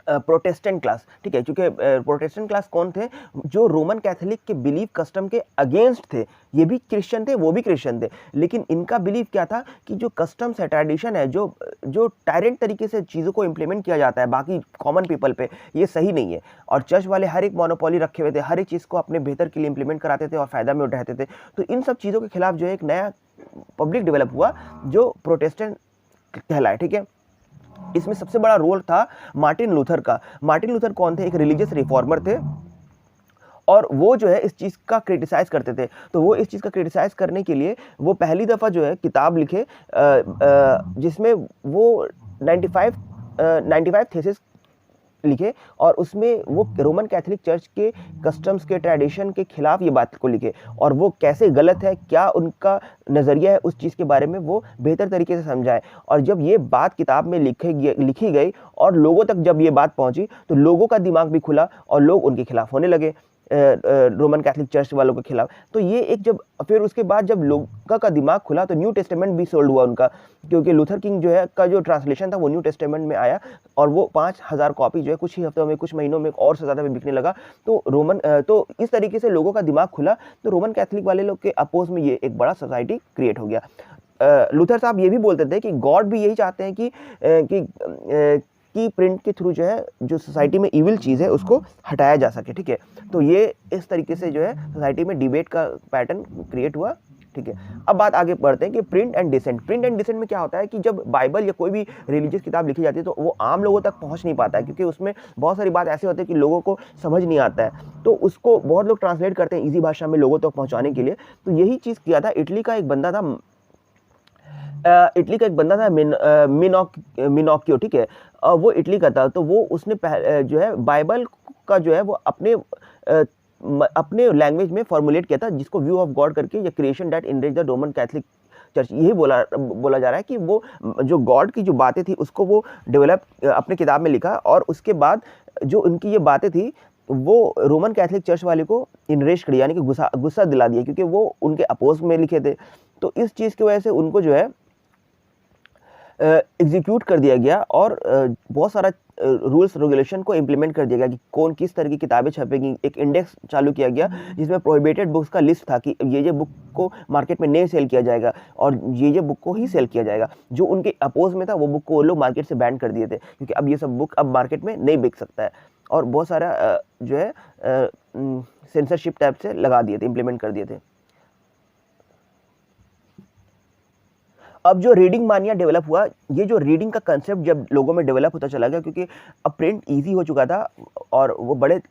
प्रोटेस्टेंट क्लास। ठीक है, क्योंकि प्रोटेस्टेंट क्लास कौन थे? जो रोमन कैथोलिक के बिलीफ कस्टम के अगेंस्ट थे। ये भी क्रिश्चियन थे, वो भी क्रिश्चियन थे, लेकिन इनका बिलीफ क्या था कि जो कस्टम्स है, ट्रेडिशन है, जो टायरेंट तरीके से चीज़ों को इंप्लीमेंट किया जाता है बाकी कॉमन पीपल पे, ये सही नहीं है। और चर्च वाले हर एक मोनोपोली रखे हुए थे, हर एक चीज़ को अपने बेहतर के लिए इंप्लीमेंट कराते थे और फ़ायदा में उठाते थे। तो इन सब चीज़ों के खिलाफ जो है एक नया पब्लिक डेवलप हुआ जो प्रोटेस्टेंट कहलाए। ठीक है, इसमें सबसे बड़ा रोल था मार्टिन लूथर का। मार्टिन लूथर कौन थे? एक रिलीजियस रिफॉर्मर थे और वो जो है इस चीज़ का क्रिटिसाइज़ करते थे। तो वो इस चीज़ का क्रिटिसाइज़ करने के लिए वो पहली दफ़ा जो है किताब लिखे जिसमें वो 95 थीसिस लिखे और उसमें वो रोमन कैथोलिक चर्च के कस्टम्स के ट्रेडिशन के खिलाफ ये बात को लिखे और वो कैसे गलत है, क्या उनका नज़रिया है उस चीज़ के बारे में वो बेहतर तरीके से समझाए। और जब ये बात किताब में लिखी गई और लोगों तक जब ये बात पहुंची तो लोगों का दिमाग भी खुला और लोग उनके खिलाफ होने लगे, रोमन कैथोलिक चर्च वालों के खिलाफ। तो ये एक जब फिर उसके बाद जब लोगों का दिमाग खुला तो न्यू टेस्टामेंट भी सोल्ड हुआ उनका, क्योंकि लूथर किंग जो है का जो ट्रांसलेशन था वो न्यू टेस्टामेंट में आया और वो 5000 कॉपी जो है कुछ ही हफ्तों में, कुछ महीनों में और से ज़्यादा में बिकने लगा। तो इस तरीके से लोगों का दिमाग खुला, तो रोमन कैथोलिक वाले लोग के अपोज में ये एक बड़ा सोसाइटी क्रिएट हो गया। लूथर साहब ये भी बोलते थे कि गॉड भी यही चाहते हैं कि प्रिंट के थ्रू जो है जो सोसाइटी में इविल चीज़ है उसको हटाया जा सके। ठीक है, तो ये इस तरीके से जो है सोसाइटी में डिबेट का पैटर्न क्रिएट हुआ। ठीक है, अब बात आगे बढ़ते हैं कि print and dissent. Print and dissent में क्या होता है कि जब बाइबल या कोई भी रिलीजियस किताब लिखी जाती है तो वो आम लोगों तक पहुंच नहीं पाता है, क्योंकि उसमें बहुत सारी बात ऐसी होती है कि लोगों को समझ नहीं आता है, तो उसको बहुत लोग ट्रांसलेट करते हैं ईजी भाषा में लोगों तक पहुंचाने के लिए। तो यही चीज़ किया था इटली का एक बंदा था, मिनोकियो। ठीक है, वो इटली का था। तो वो उसने जो है बाइबल का जो है वो अपने लैंग्वेज में फॉर्मुलेट किया था, जिसको व्यू ऑफ गॉड करके या creation that enrich the Roman Catholic church, यही बोला जा रहा है कि वो जो गॉड की जो बातें थी उसको वो डेवलप अपने किताब में लिखा। और उसके बाद जो उनकी ये बातें थी वो रोमन कैथोलिक चर्च वाले को इनरेज कर, यानी कि गुस्सा दिला दिया, क्योंकि वो उनके अपोज में लिखे थे। तो इस चीज़ की वजह से उनको जो है एग्जीक्यूट कर दिया गया और बहुत सारा रूल्स रेगुलेशन को इम्प्लीमेंट कर दिया गया कि कौन किस तरह की किताबें छपेंगी। एक इंडेक्स चालू किया गया जिसमें प्रोहिबिटेड बुक्स का लिस्ट था कि ये बुक को मार्केट में नहीं सेल किया जाएगा और ये बुक को ही सेल किया जाएगा। जो उनके अपोज में था वो बुक को वो लोग मार्केट से बैन कर दिए थे, क्योंकि अब ये सब बुक अब मार्केट में नहीं बिक सकता है। और बहुत सारा जो है सेंसरशिप टाइप से लगा दिए थे, इम्प्लीमेंट कर दिए थे। अब जो रीडिंग मानिया डेवलप हुआ, ये जो रीडिंग का कंसेप्ट जब लोगों में डेवलप होता चला गया, क्योंकि अब प्रिंट इजी हो चुका था और वो बड़े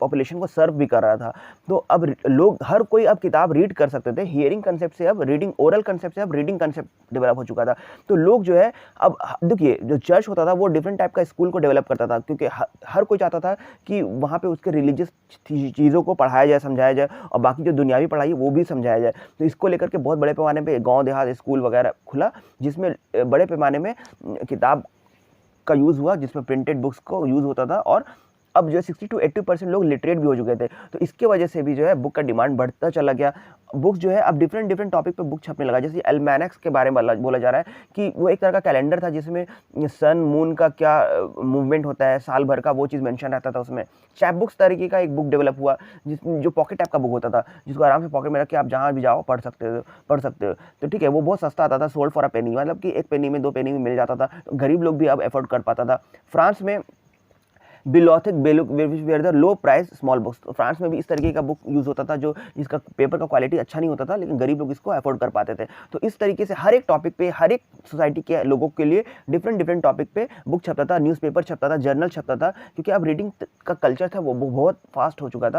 पॉपुलेशन को सर्व भी कर रहा था, तो अब लोग हर कोई अब किताब रीड कर सकते थे। हियरिंग कंसेप्ट से अब रीडिंग, ओरल कंसेप्ट से अब रीडिंग कंसेप्ट डेवलप हो चुका था। तो लोग जो है अब देखिए, जो चर्च होता था वो डिफरेंट टाइप का स्कूल को डेवलप करता था, क्योंकि हर कोई चाहता था कि वहाँ पे उसके रिलीजियस चीज़ों को पढ़ाया जाए, समझाया जाए और बाकी जो दुनियावी पढ़ाई है वो भी समझाया जाए। तो इसको लेकर के बहुत बड़े पैमाने पर गाँव देहात स्कूल वगैरह खुला, जिसमें बड़े पैमाने में किताब का यूज़ हुआ, जिसमें प्रिंटेड बुक्स को यूज़ होता था। और अब जो है 60 to 80% लोग लिटरेट भी हो चुके थे। तो इसके वजह से भी जो है बुक का डिमांड बढ़ता चला गया। बुक जो है अब डिफरेंट टॉपिक पे बुक छपने लगा। जैसे एल्मेनेक्स के बारे में बोला जा रहा है कि वो एक तरह का कैलेंडर था जिसमें सन मून का क्या मूवमेंट होता है साल भर का, वो चीज़ मेंशन रहता था उसमें। चैप बुक्स तरीके का एक बुक डेवलप हुआ जो पॉकेट टाइप का बुक होता था, जिसको आराम से पॉकेट में रख के आप जहाँ भी जाओ पढ़ सकते हो। तो ठीक है, वो बहुत सस्ता आता था, सोल्ड फॉर अ पेनी, मतलब कि 1 पेनी में 2 पेनी में मिल जाता था। तो गरीब लोग भी अब एफोर्ड कर पाता था। फ्रांस में बिलोथिक where the low price small books, तो फ्रांस में भी इस तरीके का बुक यूज़ होता था जो जिसका पेपर का क्वालिटी अच्छा नहीं होता था, लेकिन गरीब लोग इसको अफोर्ड कर पाते थे। तो इस तरीके से हर एक टॉपिक पे, हर एक सोसाइटी के लोगों के लिए डिफरेंट टॉपिक पे बुक छपता था, न्यूज़पेपर छपता था, जर्नल छपता था, क्योंकि अब रीडिंग का कल्चर था वो बहुत वास्ट हो चुका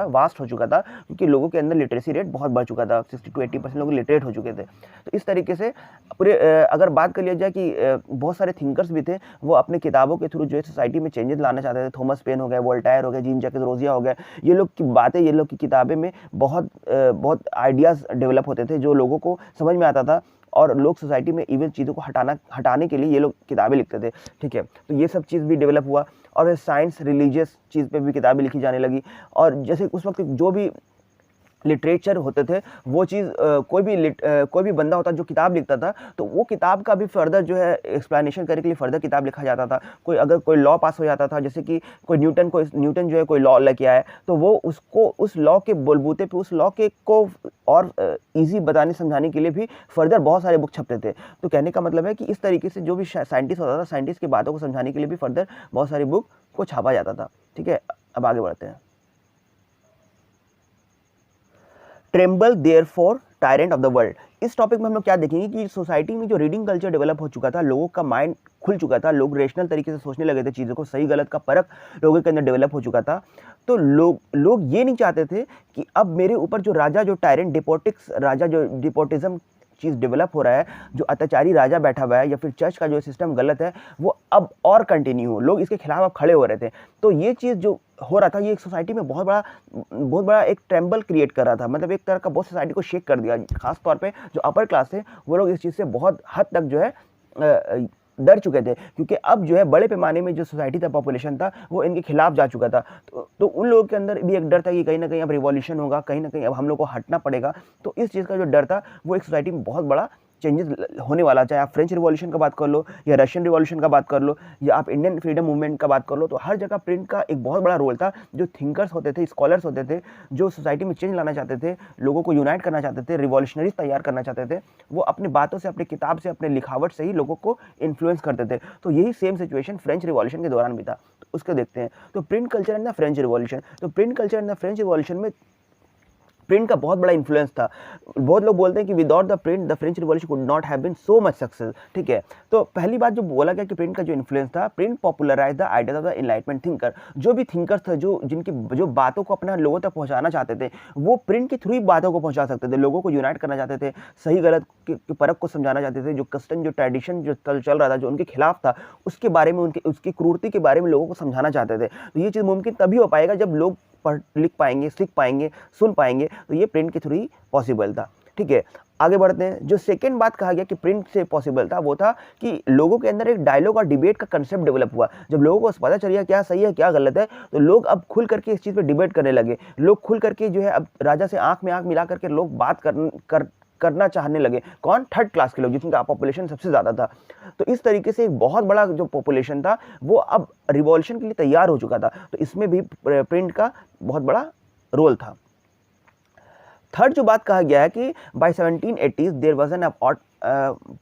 था, क्योंकि लोगों के अंदर लिटरेसी रेट बहुत बढ़ चुका था। 60 to 80% लोग लिटरेट हो चुके थे। तो इस तरीके से पूरे अगर बात कर लिया जाए कि बहुत सारे थिंकर्स भी थे, वो अपने किताबों के थ्रू जो है सोसाइटी में चेंजेस लाना चाहते थे। थॉमस पेन हो गए, वोल्टायर हो गए, जीन जैक रोजिया हो गए, ये लोग की बातें, ये लोग की किताबें में बहुत आइडियाज़ डेवलप होते थे जो लोगों को समझ में आता था, और लोग सोसाइटी में इवन चीज़ों को हटाने के लिए ये लोग किताबें लिखते थे। ठीक है, तो ये सब चीज़ भी डेवलप हुआ, और साइंस रिलीजियस चीज़ पे भी किताबें लिखी जाने लगी। और जैसे उस वक्त जो भी लिटरेचर होते थे, वो चीज़ कोई भी बंदा होता जो किताब लिखता था, तो वो किताब का भी फर्दर जो है एक्सप्लेनेशन करने के लिए फर्दर किताब लिखा जाता था। अगर कोई लॉ पास हो जाता था, जैसे कि न्यूटन जो है कोई लॉ लेके आया, तो वो उसको उस लॉ के बलबूते पे उस लॉ के को और ईजी बताने समझाने के लिए भी फर्दर बहुत सारे बुक छपते थे। तो कहने का मतलब है कि इस तरीके से जो भी साइंटिस्ट होता था, साइंटिस्ट की बातों को समझाने के लिए भी फर्दर बहुत सारी बुक को छापा जाता था। ठीक है, अब आगे बढ़ते हैं। Tremble therefore tyrant of the world, इस टॉपिक में हम लोग क्या देखेंगे कि सोसाइटी में जो रीडिंग कल्चर डेवलप हो चुका था, लोगों का माइंड खुल चुका था, लोग रेशनल तरीके से सोचने लगे थे, चीज़ों को सही गलत का परख लोगों के अंदर डेवलप हो चुका था। तो लोग ये नहीं चाहते थे कि अब मेरे ऊपर जो राजा, जो टायरेंट जो डिपोटिज्म चीज़ डेवलप हो रहा है, जो अत्याचारी राजा बैठा हुआ है, या फिर चर्च का जो सिस्टम गलत है, वो अब और कंटिन्यू हो। लोग इसके खिलाफ अब खड़े हो रहे थे। तो ये चीज़ जो हो रहा था, ये एक सोसाइटी में बहुत बड़ा एक ट्रेम्बल क्रिएट कर रहा था, मतलब एक तरह का बहुत सोसाइटी को शेक कर दिया। खास तौर पे जो अपर क्लास थे, वो लोग इस चीज़ से बहुत हद तक जो है डर चुके थे, क्योंकि अब जो है बड़े पैमाने में जो सोसाइटी था, पॉपुलेशन था, वो इनके खिलाफ जा चुका था। तो उन लोगों के अंदर भी एक डर था कि कहीं ना कहीं अब रिवॉल्यूशन होगा, कहीं ना कहीं अब हम लोग को हटना पड़ेगा। तो इस चीज़ का जो डर था, वो एक सोसाइटी में बहुत बड़ा चेंजेस होने वाला। चाहे आप फ्रेंच रिवॉल्यूशन का बात कर लो, या रशियन रिवॉल्यूशन का बात कर लो, या आप इंडियन फ्रीडम मूवमेंट का बात कर लो, तो हर जगह प्रिंट का एक बहुत बड़ा रोल था। जो थिंकर्स होते थे, स्कॉलर्स होते थे, जो सोसाइटी में चेंज लाना चाहते थे, लोगों को यूनाइट करना चाहते थे, रिवॉल्यूशनरीज तैयार करना चाहते थे, वो अपनी बातों से, अपनी किताब से, अपने लिखावट से ही लोगों को इन्फ्लुएंस करते थे। तो यही सेम सिचुएशन फ्रेंच रिवॉल्यूशन के दौरान भी था। तो उसको देखते हैं। तो print culture in the French revolution, तो print culture in the French revolution में प्रिंट का बहुत बड़ा इन्फ्लुएंस था। बहुत लोग बोलते हैं कि without the print the French revolution could not have been so much success. ठीक है, तो पहली बात जो बोला गया कि प्रिंट का जो इन्फ्लुएंस था, print popularize the ideas of the enlightenment thinker. जो भी थिंकर्स थे, जिनकी जो बातों को अपना लोगों तक पहुंचाना चाहते थे, वो प्रिंट के थ्रू ही बातों को पहुंचा सकते थे, लोगों को यूनाइट करना चाहते थे, सही गलत के परख को समझाना चाहते थे। जो कस्टम, जो ट्रेडिशन जो चल रहा था, जो उनके खिलाफ था, उसके बारे में, उसकी क्रूरती के बारे में लोगों को समझाना चाहते थे। तो ये चीज़ मुमकिन तभी हो पाएगा जब लोग पढ़ लिख पाएंगे, सीख पाएंगे, सुन पाएंगे। तो ये प्रिंट के थ्रू ही पॉसिबल था। ठीक है, आगे बढ़ते हैं। जो सेकेंड बात कहा गया कि प्रिंट से पॉसिबल था, वो था कि लोगों के अंदर एक डायलॉग और डिबेट का कंसेप्ट डेवलप हुआ। जब लोगों को पता चल गया क्या सही है क्या गलत है, तो लोग अब खुल करके इस चीज़ पे डिबेट करने लगे। लोग खुल करके जो है अब राजा से आंख में आंख मिला करके लोग बात करना चाहने लगे। कौन? थर्ड क्लास के लोग, जिनका पॉपुलेशन सबसे ज़्यादा था। तो इस तरीके से एक बहुत बड़ा जो पॉपुलेशन था, वो अब रिवॉल्यूशन के लिए तैयार हो चुका था। तो इसमें भी प्रिंट का बहुत बड़ा रोल था। थर्ड जो बात कहा गया है कि by 1780s there was an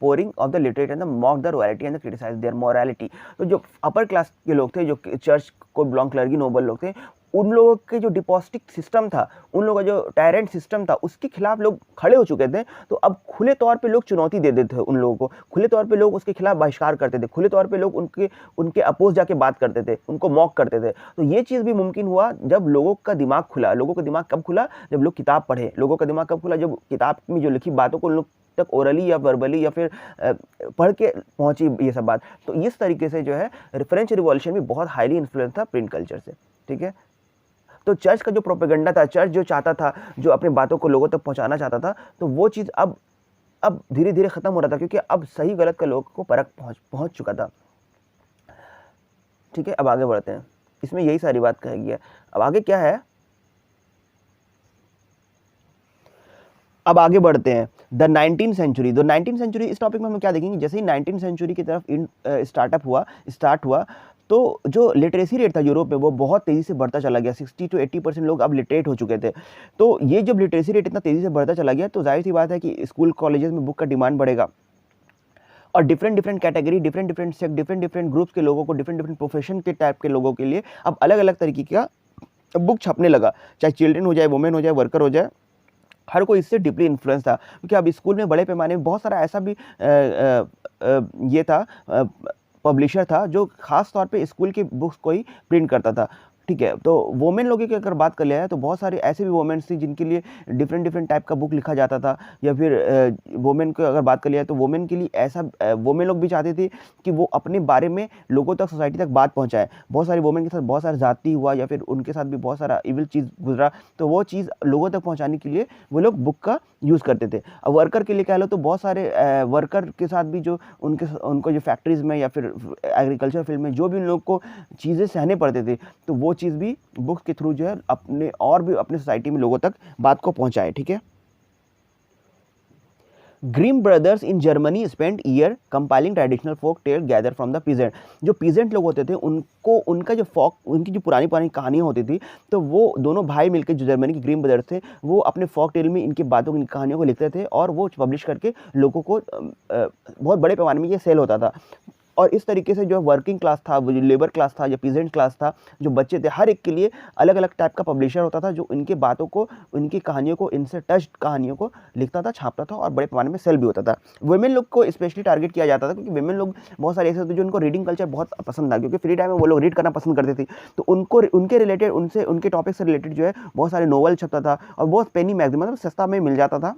pouring of the literate and the mock the royalty and the criticize their morality। तो जो अपर क्लास के लोग थे, जो चर्च को बिलोंग, क्लर्गी नोबल लोग थे, उन लोगों के जो डिपॉजिटिक सिस्टम था, उन लोगों का जो टायरेंट सिस्टम था, उसके खिलाफ लोग खड़े हो चुके थे। तो अब खुले तौर पे लोग चुनौती दे देते थे उन लोगों को, खुले तौर पे लोग उसके खिलाफ बहिष्कार करते थे, खुले तौर पे लोग उनके अपोज जाके बात करते थे, उनको मॉक करते थे। तो ये चीज़ भी मुमकिन हुआ जब लोगों का दिमाग खुला। लोगों का दिमाग कब खुला? जब लोग किताब पढ़े। लोगों का दिमाग कब खुला? जब किताब में जो लिखी बातों को लोग तक ओरली या वर्बली या फिर पढ़ के पहुंची ये सब बात। तो इस तरीके से जो है फ्रेंच रिवॉल्यूशन भी बहुत हाईली इन्फ्लुएंस था प्रिंट कल्चर से। ठीक है, तो चर्च का जो प्रोपेगेंडा था, चर्च जो चाहता था, जो अपनी बातों को लोगों तक पहुंचाना चाहता था, तो वो चीज़ अब धीरे धीरे खत्म हो रहा था, क्योंकि अब सही गलत का लोगों को परख पहुंच चुका था। ठीक है, अब आगे बढ़ते हैं। इसमें यही सारी बात कही गई है। अब आगे क्या है, अब आगे बढ़ते हैं। The 19th century, the 19th century, इस टॉपिक में हम क्या देखेंगे, जैसे ही 19th सेंचुरी की तरफ स्टार्ट हुआ तो जो लिटरेसी रेट था यूरोप में वो बहुत तेज़ी से बढ़ता चला गया। 60 to 80% लोग अब लिटरेट हो चुके थे। तो ये जब लिटरेसी रेट इतना तेज़ी से बढ़ता चला गया तो जाहिर सी बात है कि स्कूल कॉलेजेस में बुक का डिमांड बढ़ेगा और different category, different sect, different groups के लोगों को, डिफरेंट प्रोफेशन के टाइप के लोगों के लिए अब अलग अलग तरीके का बुक छपने लगा। चाहे चिल्ड्रन हो जाए, वुमेन हो जाए, वर्कर हो जाए, हर कोई इससे डीपली इन्फ्लुएंस था। क्योंकि अब स्कूल में बड़े पैमाने में बहुत सारा ऐसा भी ये था, पब्लिशर था जो खास तौर पे स्कूल की बुक्स को ही प्रिंट करता था। ठीक है, तो वोमेन लोगों की अगर बात कर लिया है तो बहुत सारे ऐसे भी वोमेन्स थी जिनके लिए डिफरेंट टाइप का बुक लिखा जाता था। या फिर वोमेन को अगर बात कर लिया है तो वोमेन के लिए ऐसा, वोमेन लोग भी चाहते थे कि वो अपने बारे में लोगों तक, सोसाइटी तक बात पहुंचाए। बहुत सारी वोमेन के साथ बहुत सारा जाति हुआ या फिर उनके साथ भी बहुत सारा इविल चीज़ गुजरा, तो वो चीज़ लोगों तक पहुँचाने के लिए वो लोग बुक का यूज़ करते थे। अब वर्कर के लिए कह लो तो बहुत सारे वर्कर के साथ भी जो उनको जो फैक्ट्रीज़ में या फिर एग्रीकल्चर फील्ड में जो भी उन लोग को चीज़ें सहने पड़ते थे, तो वो चीज़ भी बुक्स के थ्रू जो है अपने और भी अपने सोसाइटी में लोगों तक बात को पहुंचाए। ठीक है, Grimm brothers in Germany spend year compiling traditional folk tale gather from the peasant. जो पीजेंट लोग होते थे उनको उनका जो उनकी जो पुरानी कहानियाँ होती थी, तो वो दोनों भाई मिलकर, जो जर्मनी के ग्रीम ब्रदर्स थे, वो अपने फोक टेल में इनकी बातों की कहानियों को लिखते थे और वो पब्लिश करके लोगों को बहुत बड़े पैमाने में ये सेल होता था। और इस तरीके से जो वर्किंग क्लास था, वो जो लेबर क्लास था या पीजेंट क्लास था, जो बच्चे थे, हर एक के लिए अलग अलग टाइप का पब्लिशर होता था जो इनके बातों को, उनकी कहानियों को, इनसे टच कहानियों को लिखता था, छापता था और बड़े पैमाने में सेल भी होता था। वुमेन लोग को स्पेशली टारगेट किया जाता था क्योंकि वुमेन लोग बहुत सारे ऐसे होते जो उनको रीडिंग कल्चर बहुत पसंद था, क्योंकि फ्री टाइम में वो लोग रीड करना पसंद करते थे। तो उनको उनके रिलेटेड, उनके टॉपिक से रिलेटेड जो है बहुत सारे नॉवल छपता था और बहुत पेनी मैगजीन, मतलब सस्ता में मिल जाता था,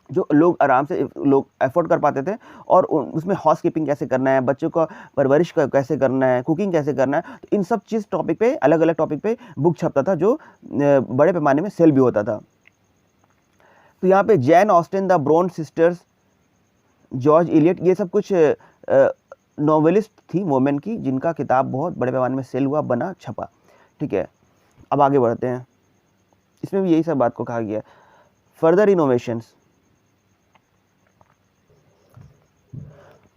जो लोग आराम से लोग अफोर्ड कर पाते थे। और उसमें हाउस कीपिंग कैसे करना है, बच्चों का परवरिश कैसे करना है, कुकिंग कैसे करना है, तो इन सब चीज़ टॉपिक पे, अलग अलग टॉपिक पे बुक छपता था जो बड़े पैमाने में सेल भी होता था। तो यहाँ पे Jane Austen, the Bronte sisters, George Eliot, ये सब कुछ नॉवेलिस्ट थी वोमेन की जिनका किताब बहुत बड़े पैमाने में सेल हुआ, बना, छपा। ठीक है, अब आगे बढ़ते हैं। इसमें भी यही सब बात को कहा गया। फर्दर इनोवेशंस,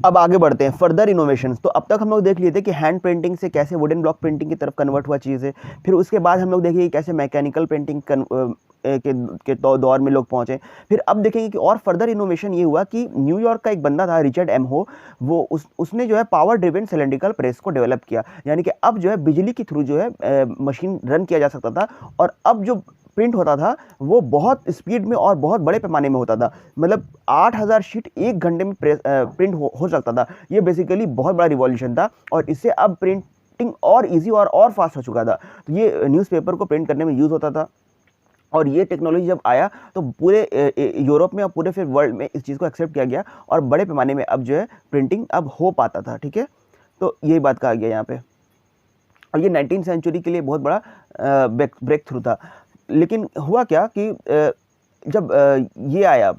अब आगे बढ़ते हैं। फर्दर इनोवेशंस, तो अब तक हम लोग देख लिए थे कि हैंड प्रिंटिंग से कैसे वुडन ब्लॉक प्रिंटिंग की तरफ कन्वर्ट हुआ चीज़ें। फिर उसके बाद हम लोग देखेंगे कैसे मैकेनिकल प्रिंटिंग के दौर में लोग पहुंचे। फिर अब देखेंगे कि और फर्दर इनोवेशन ये हुआ कि न्यूयॉर्क का एक बंदा था, रिचर्ड एम हो, वो उसने जो है पावर ड्रिवन सिलेंड्रिकल प्रेस को डेवलप किया। यानी कि अब जो है बिजली के थ्रू जो है मशीन रन किया जा सकता था और अब जो प्रिंट होता था वो बहुत स्पीड में और बहुत बड़े पैमाने में होता था। मतलब 8000 शीट एक घंटे में प्रिंट हो सकता था। ये बेसिकली बहुत बड़ा रिवॉल्यूशन था और इससे अब प्रिंटिंग और इजी और फास्ट हो चुका था। तो ये न्यूज़पेपर को प्रिंट करने में यूज़ होता था और ये टेक्नोलॉजी जब आया तो पूरे यूरोप में और पूरे फिर वर्ल्ड में इस चीज़ को एक्सेप्ट किया गया और बड़े पैमाने में अब जो है प्रिंटिंग अब हो पाता था। ठीक है, तो यही बात कहा गया यहाँ पे। और ये 19th सेंचुरी के लिए बहुत बड़ा ब्रेक थ्रू था। लेकिन हुआ क्या कि जब ये आया,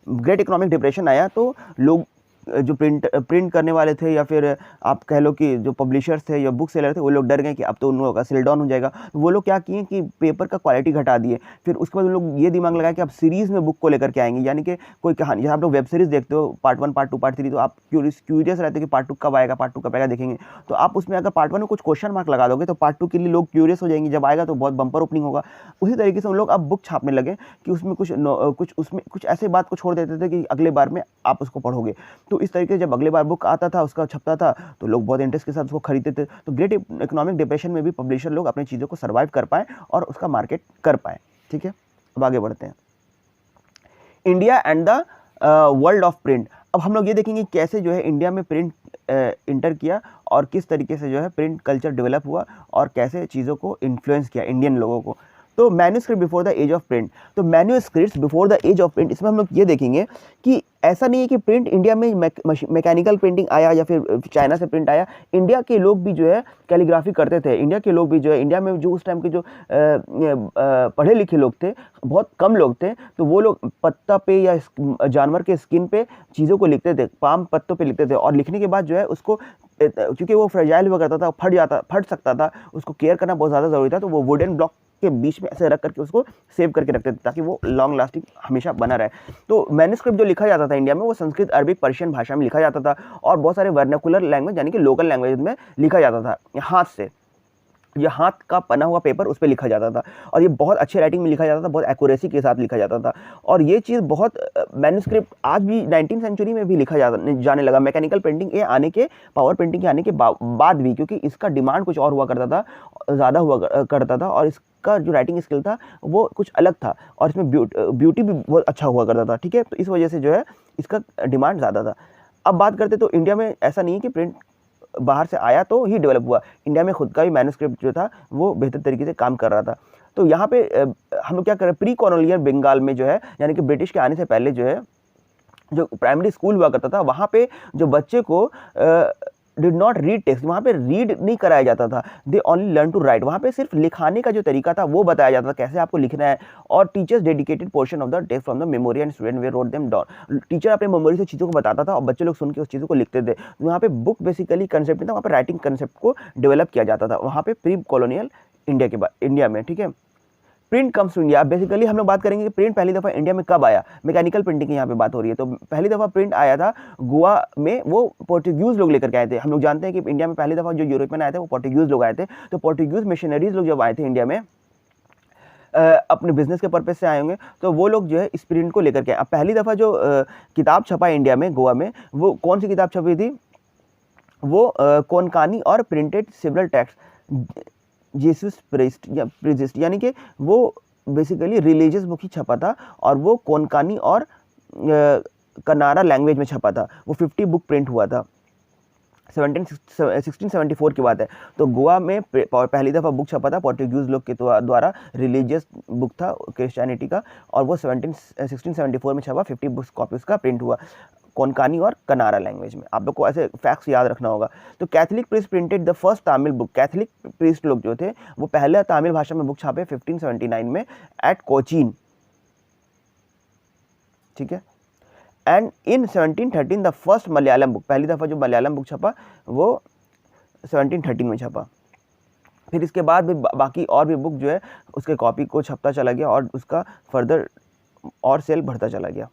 ग्रेट इकोनॉमिक डिप्रेशन आया, तो लोग जो प्रिंट करने वाले थे या फिर आप कह लो कि जो पब्लिशर्स थे या बुक सेलर थे, वो लोग डर गए कि अब तो उन लोगों का सेल डाउन हो जाएगा। तो वो लोग क्या किए कि पेपर का क्वालिटी घटा दिए। फिर उसके बाद उन लोग ये दिमाग लगाया कि अब सीरीज़ में बुक को लेकर के आएंगे, यानी कि कोई कहानी, जहाँ आप लोग वेब सीरीज़ देखते हो पार्ट 1, पार्ट 2, पार्ट 3, तो आप क्यूरियस रहते हो कि पार्ट 2 कब आएगा, पार्ट 2 कब आएगा, देखेंगे। तो आप उसमें अगर पार्ट 1 में कुछ क्वेश्चन मार्क लगा दोगे तो पार्ट 2 के लिए लोग क्यूरियस हो जाएंगे, जब आएगा तो बहुत बम्पर ओपनिंग होगा। उसी तरीके से उन लोग अब बुक छापने लगे कि उसमें कुछ ऐसे बात को छोड़ देते थे कि अगले बार में आप उसको पढ़ोगे। तो इस तरीके से जब अगले बार बुक आता था, उसका छपता था, तो लोग बहुत इंटरेस्ट के साथ उसको खरीदते थे। तो ग्रेट इकोनॉमिक डिप्रेशन में भी पब्लिशर लोग अपनी चीज़ों को सर्वाइव कर पाए और उसका मार्केट कर पाए। ठीक है, अब आगे बढ़ते हैं। India and the world of print. अब हम लोग ये देखेंगे कैसे जो है इंडिया में प्रिंट इंटर किया और किस तरीके से जो है प्रिंट कल्चर डेवलप हुआ और कैसे चीज़ों को इन्फ्लुएंस किया इंडियन लोगों को। तो manuscript before the age of print, तो manuscripts before the age of print, इसमें हम लोग ये देखेंगे कि ऐसा नहीं है कि प्रिंट इंडिया में मैकेनिकल प्रिंटिंग आया या फिर चाइना से प्रिंट आया। इंडिया के लोग भी जो है कैलीग्राफी करते थे। इंडिया के लोग भी जो है, इंडिया में जो उस टाइम के जो पढ़े लिखे लोग थे, बहुत कम लोग थे, तो वो लोग पत्ता पे या जानवर के स्किन पे चीज़ों को लिखते थे, पाम पत्तों पे लिखते थे, और लिखने के बाद जो है उसको, क्योंकि वो फ्रेजाइल हुआ करता था, फट सकता था, उसको केयर करना बहुत ज़्यादा ज़रूरी था, तो वो वुडन ब्लॉक के बीच में ऐसे रख करके उसको सेव करके रखते थे ताकि वो लॉन्ग लास्टिंग हमेशा बना रहे। तो मैन्युस्क्रिप्ट जो लिखा जाता था इंडिया में, वो संस्कृत, अरबिक, पर्शियन भाषा में लिखा जाता था, और बहुत सारे वर्नाकुलर लैंग्वेज यानी कि लोकल लैंग्वेज में लिखा जाता था, हाथ से, ये हाथ का बना हुआ पेपर उस पर लिखा जाता था, और ये बहुत अच्छे राइटिंग में लिखा जाता था, बहुत एक्यूरेसी के साथ लिखा जाता था। और ये चीज़ बहुत मैन्युस्क्रिप्ट आज भी 19वीं सेंचुरी में भी लिखा जाने लगा, मैकेनिकल प्रिंटिंग के आने के, पावर प्रिंटिंग के आने के बाद भी, क्योंकि इसका डिमांड कुछ और हुआ करता था, ज़्यादा हुआ करता था, और इसका जो राइटिंग स्किल था वो कुछ अलग था, और इसमें ब्यूटी भी बहुत अच्छा हुआ करता था, ठीक है। तो इस वजह से जो है इसका डिमांड ज़्यादा था। अब बात करते तो इंडिया में ऐसा नहीं है कि प्रिंट बाहर से आया तो ही डेवलप हुआ, इंडिया में खुद का भी मैन्युस्क्रिप्ट जो था वो बेहतर तरीके से काम कर रहा था। तो यहाँ पे हम लोग क्या कर रहे हैं, प्री कॉलोनियल बंगाल में जो है, यानी कि ब्रिटिश के आने से पहले जो है, जो प्राइमरी स्कूल हुआ करता था, वहाँ पे जो बच्चे को डिड नॉट रीड टेक्स्ट, वहाँ पे रीड नहीं कराया जाता था, they only learn to write. वहाँ पे सिर्फ लिखाने का जो तरीका था वो बताया जाता था, कैसे आपको लिखना है, और teachers dedicated portion of the text from the memory and student वे रोट देम डाउन। टीचर अपने मेमोरी से चीज़ों को बताता था और बच्चे लोग सुन के उस चीज़ों को लिखते थे। वहाँ पे बुक बेसिकली कंसेप्ट नहीं था, वहाँ पे राइटिंग कंसेप्ट को डेवलप किया जाता था, वहाँ पे प्री कॉलोनियल इंडिया के बाद, इंडिया में, ठीक है। Print comes to India, basically हम लोग बात करेंगे कि प्रिंट पहली दफ़ा इंडिया में कब आया, मैकेनिकल प्रिंटिंग की यहाँ पे बात हो रही है। तो पहली दफ़ा प्रिंट आया था गोवा में, वो पोर्टुगीज़ लोग लेकर के आए थे। हम लोग जानते हैं कि इंडिया में पहली दफ़ा जो यूरोपियन आए थे वो पोर्टुगीज़ लोग आए थे। तो पोर्टुगीज़ मिशनरीज लोग जब आए थे इंडिया में, अपने बिजनेस के पर्पज़ से आए होंगे, तो वो लोग जो है इस प्रिंट को लेकर के आए। अब पहली दफ़ा जो किताब छपा इंडिया में, गोवा में, वो कौन सी किताब छपी थी, वो कोनकानी और printed civil text Jesus priest या प्रीजिस्ट, यानी कि वो बेसिकली रिलीजियस बुक ही छपा था, और वो कोनकानी और कनारा लैंग्वेज में छपा था। वो 50 बुक प्रिंट हुआ था, 1674 की बात है। तो गोवा में पहली दफ़ा बुक छपा था पोर्टुगीज़ लोग के द्वारा, रिलीजियस बुक था क्रिश्चियनिटी का, और वो 1674 में छपा, 50 बुक्स कॉपी उसका प्रिंट हुआ, कोनकानी और कनारा लैंग्वेज में। आप लोग को ऐसे फैक्ट्स याद रखना होगा। तो Catholic priest printed the first Tamil book, Catholic priest लोग जो थे वो पहले तमिल भाषा में बुक छापे 1579 में एट कोचीन, ठीक है। And in 1713 the first Malayalam book, पहली दफ़ा जो मलयालम बुक छपा वो 1713 में छपा। फिर इसके बाद भी बाकी और भी बुक जो है उसके कॉपी को छपता चला गया, और उसका फर्दर और सेल बढ़ता चला गया।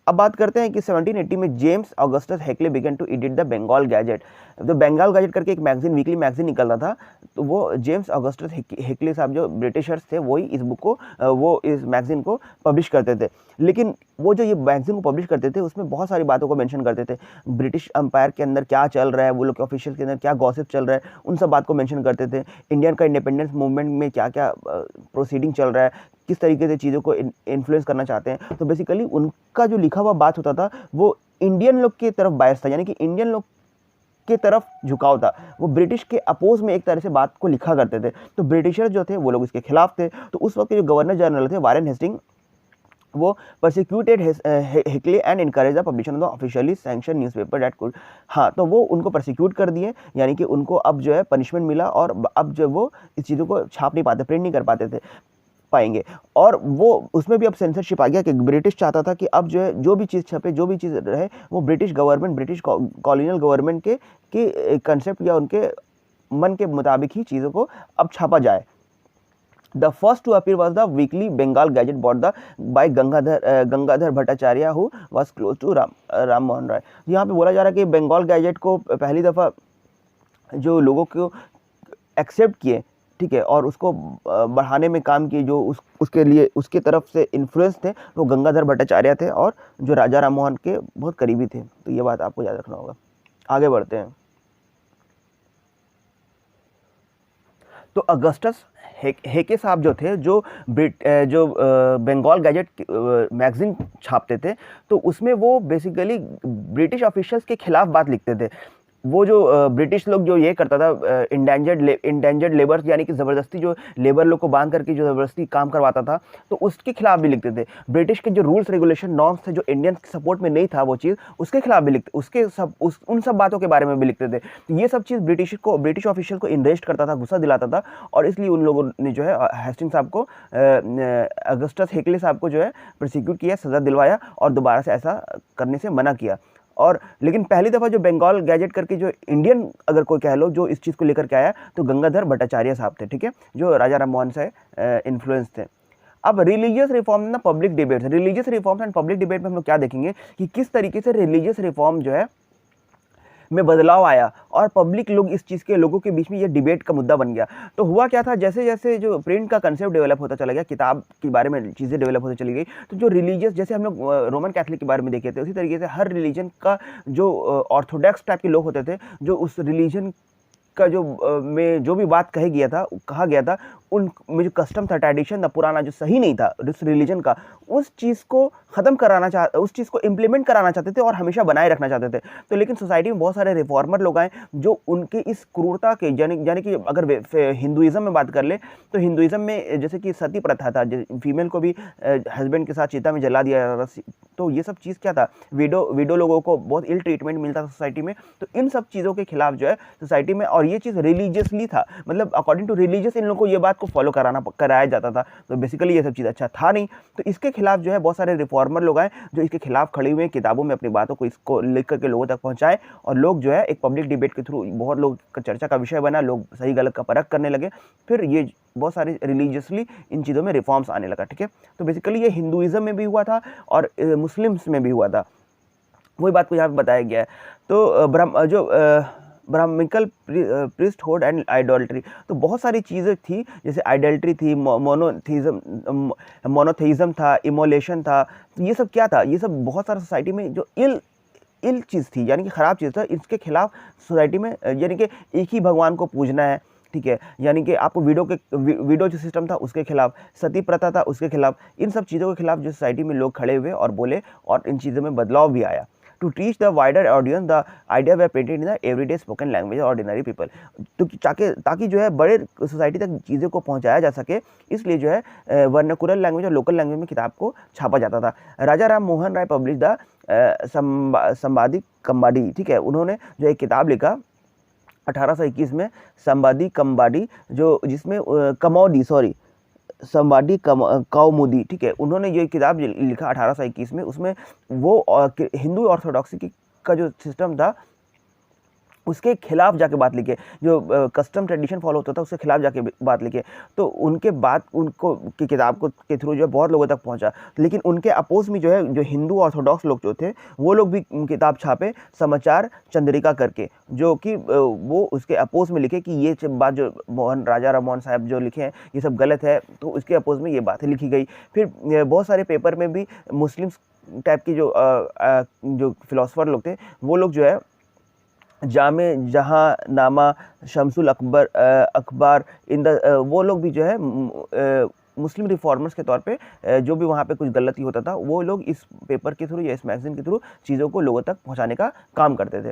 अब बात करते हैं कि 1780 में James Augustus Hicky began to edit the Bengal Gazette. तो बंगाल गैजेट करके एक मैगजीन, वीकली मैगजीन निकलता था, तो वो जेम्स ऑगस्टस हेकले साहब जो ब्रिटिशर्स थे वही इस बुक को, वो इस मैगजीन को पब्लिश करते थे। लेकिन वो जो ये मैगजीन को पब्लिश करते थे उसमें बहुत सारी बातों को मेंशन करते थे, ब्रिटिश एम्पायर के अंदर क्या चल रहा है, वो लोग के ऑफिशियल के अंदर क्या गॉसिप चल रहा है, उन सब बात को मेंशन करते थे। इंडियन का इंडिपेंडेंस मूवमेंट में क्या क्या प्रोसीडिंग चल रहा है, किस तरीके से चीज़ों को इन्फ्लुएंस करना चाहते हैं। तो बेसिकली उनका जो लिखा हुआ बात होता था वो इंडियन लोग की तरफ बायस था, यानी कि इंडियन लोग के तरफ झुकाव था। वो ब्रिटिश के अपोज में एक तरह से बात को लिखा करते थे। तो ब्रिटिशर जो थे वो लोग इसके खिलाफ थे। तो उस वक्त के जो गवर्नर जनरल थे वारेन हेस्टिंग, वो persecuted Hicky and encourage the publication of the officially sanction newspaper that could, हाँ, तो वो उनको परसिक्यूट कर दिए, यानी कि उनको अब जो है पनिशमेंट मिला, और अब जो वो इस चीज़ों को छाप नहीं पाते, प्रिंट नहीं कर पाते थे पाएंगे। और वो उसमें भी अब सेंसरशिप आ गया कि ब्रिटिश चाहता था कि अब जो है जो भी चीज़ छपे, जो भी चीज़ रहे, वो British government, British colonial government के कंसेप्ट या उनके मन के मुताबिक ही चीज़ों को अब छापा जाए। The first to appear was the weekly Bengal Gazette bought by Gangadhar Bhattacharya who was close to Ram Mohan Roy. यहाँ पे बोला जा रहा है कि बंगाल गैजेट को पहली दफ़ा जो लोगों को एक्सेप्ट किए, ठीक है, और उसको बढ़ाने में काम किए, जो उसके लिए उसके तरफ से इन्फ्लुएंस थे, वो गंगाधर भट्टाचार्य थे, और जो राजा राम मोहन के बहुत करीबी थे। तो ये बात आपको याद रखना होगा। आगे बढ़ते हैं। तो अगस्टस हेके साहब जो थे, जो बंगाल गैजेट मैगजीन छापते थे, तो उसमें वो बेसिकली ब्रिटिश ऑफिशियल्स के खिलाफ बात लिखते थे। वो जो ब्रिटिश लोग जो ये करता था, इंडेंजर्ड लेबर, यानी कि ज़बरदस्ती जो लेबर लोग को बांध करके जो ज़बरदस्ती काम करवाता था, तो उसके खिलाफ भी लिखते थे। ब्रिटिश के जो रूल्स रेगुलेशन नॉर्म्स थे जो इंडियन सपोर्ट में नहीं था वो चीज़, उसके खिलाफ भी लिखते, उसके सब उन सब बातों के बारे में भी लिखते थे। तो ये सब चीज़ ब्रिटिश ऑफिशियल को इंटरेस्ट करता था, गुस्सा दिलाता था, और इसलिए उन लोगों ने जो है हेस्टिंग साहब को, अगस्टस हिकले साहब को जो है प्रोसिक्यूट किया, सज़ा दिलवाया और दोबारा से ऐसा करने से मना किया। और लेकिन पहली दफ़ा जो बंगाल गैजेट करके जो इंडियन अगर कोई कह लो जो इस चीज़ को लेकर के आया, तो गंगाधर भट्टाचार्य साहब थे, ठीक है, जो राजा राम मोहन से इन्फ्लुएंस थे। अब रिलीजियस रिफॉर्म ना public debate, religious reforms and public debate में हम लोग क्या देखेंगे कि किस तरीके से रिलीजियस रिफॉर्म जो है में बदलाव आया और पब्लिक लोग इस चीज़ के लोगों के बीच में ये डिबेट का मुद्दा बन गया। तो हुआ क्या था, जैसे जैसे जो प्रिंट का कंसेप्ट डेवलप होता चला गया, किताब के बारे में चीज़ें डेवलप होती चली गई, तो जो रिलीजियस, जैसे हम लोग रोमन कैथलिक के बारे में देखे थे, उसी तरीके से हर रिलीजन का जो ऑर्थोडॉक्स टाइप के लोग होते थे, जो उस रिलीजन का जो में जो भी बात कहा गया था, उन में जो कस्टम था, ट्रेडिशन था पुराना, जो सही नहीं था उस रिलीजन का, उस चीज़ को ख़त्म कराना उस चीज़ को इम्प्लीमेंट कराना चाहते थे और हमेशा बनाए रखना चाहते थे। तो लेकिन सोसाइटी में बहुत सारे रिफॉर्मर लोग आए जो उनके इस क्रूरता के, यानी कि अगर हिंदुइज़्म में बात कर ले, तो हिंदुइज़्म में जैसे कि सती प्रथा था, फीमेल को भी हस्बैंड के साथ चिता में जला दिया जाता था। तो ये सब चीज़ क्या था, विडो लोगों को बहुत इल ट्रीटमेंट मिलता था सोसाइटी में। तो इन सब चीज़ों के खिलाफ जो है सोसाइटी में, और ये चीज़ रिलीजियसली था, मतलब अकॉर्डिंग टू रिलीजियस इन लोगों को ये बात को फॉलो कराया जाता था। तो बेसिकली ये सब चीज़ अच्छा था नहीं। तो इसके खिलाफ जो है बहुत सारे रिफॉर्मर लोग आए जो इसके खिलाफ खड़े हुए, किताबों में अपनी बातों को इसको लिख करके लोगों तक पहुंचाए, और लोग जो है एक पब्लिक डिबेट के थ्रू बहुत लोग का चर्चा का विषय बना, लोग सही गलत का परख करने लगे। फिर ये बहुत सारे रिलीजियसली इन चीज़ों में रिफॉर्म्स आने लगा, ठीक है। तो बेसिकली ये हिंदुइज़्म में भी हुआ था और मुस्लिम्स में भी हुआ था, वही बात को यहाँ पे बताया गया है। तो ब्राह्मणिकल प्रीस्टहुड एंड आइडोल्ट्री, तो बहुत सारी चीज़ें थी, जैसे आइडल्ट्री थी, मोनोथेइज्म था, इमोलेशन था। तो ये सब क्या था, ये सब बहुत सारा सोसाइटी में जो इल चीज़ थी, यानी कि ख़राब चीज़ था, इसके खिलाफ सोसाइटी में, यानी कि एक ही भगवान को पूजना है, ठीक है, यानी कि आपको वीडो जो सिस्टम था उसके खिलाफ, सती प्रथा था उसके खिलाफ, इन सब चीज़ों के खिलाफ जो सोसाइटी में लोग खड़े हुए और बोले, और इन चीज़ों में बदलाव भी आया। To teach the wider audience the idea वे printed in the everyday spoken language ordinary people, तो ताकि जो है बड़े सोसाइटी तक चीज़ों को पहुंचाया जा सके, इसलिए जो है वर्नाकुलर लैंग्वेज और लोकल लैंग्वेज में किताब को छापा जाता था। राजा राम मोहन राय पब्लिश द संवादी कम्बाडी, ठीक है, उन्होंने जो एक किताब लिखा 1821 में, संवादी कम्बाडी, जो जिसमें संवादी कौमुदी, ठीक है, उन्होंने ये किताब लिखा 1821 में। उसमें वो हिंदू ऑर्थोडॉक्सी का जो सिस्टम था उसके खिलाफ जाके बात लिखे, जो कस्टम ट्रेडिशन फॉलो होता था उसके खिलाफ जाके बात लिखे। तो उनके बात उनको की किताब को के थ्रू जो है बहुत लोगों तक पहुंचा। लेकिन उनके अपोज में जो है जो हिंदू ऑर्थोडॉक्स लोग जो थे वो लोग भी किताब छापे, समाचार चंद्रिका करके, जो कि वो उसके अपोज में लिखे कि ये बात जो राजा राम मोहन साहब जो लिखे हैं ये सब गलत है, तो उसके अपोज में ये बातें लिखी गई। फिर बहुत सारे पेपर में भी मुस्लिम्स टाइप की जो फिलोसफर लोग थे वो लोग जो है जामे जहाँ नामा, शमसुल अखबार इन द, वो लोग भी जो है मुस्लिम रिफॉर्मर्स के तौर पे जो भी वहाँ पे कुछ गलती होता था वो लोग इस पेपर के थ्रू या इस मैगजीन के थ्रू चीज़ों को लोगों तक पहुँचाने का काम करते थे।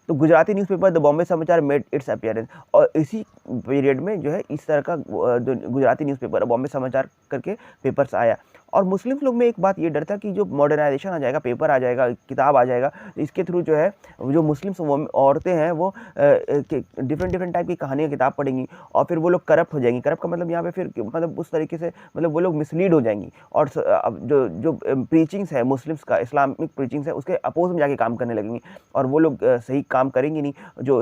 तो गुजराती न्यूज़पेपर द बॉम्बे समाचार मेड इट्स अपीयरेंस, और इसी पीरियड में जो है इस तरह का जो गुजराती न्यूज़पेपर बॉम्बे समाचार करके पेपर्स आया। और मुस्लिम लोग में एक बात ये डर था कि जो मॉडर्नाइजेशन आ जाएगा, पेपर आ जाएगा, किताब आ जाएगा, इसके थ्रू जो है जो मुस्लिम औरतें हैं वो डिफरेंट टाइप की कहानियाँ किताब पढ़ेंगी और फिर वो लोग करप्ट हो जाएंगी। करप्ट का मतलब यहाँ पे फिर मतलब उस तरीके से मतलब वो लोग मिसलीड हो जाएंगी और जो प्रीचिंग्स है मुस्लिम्स का, इस्लामिक प्रीचिंग्स है, उसके अपोज में जाके काम करने लगेंगी और वो लोग सही काम करेंगी नहीं। जो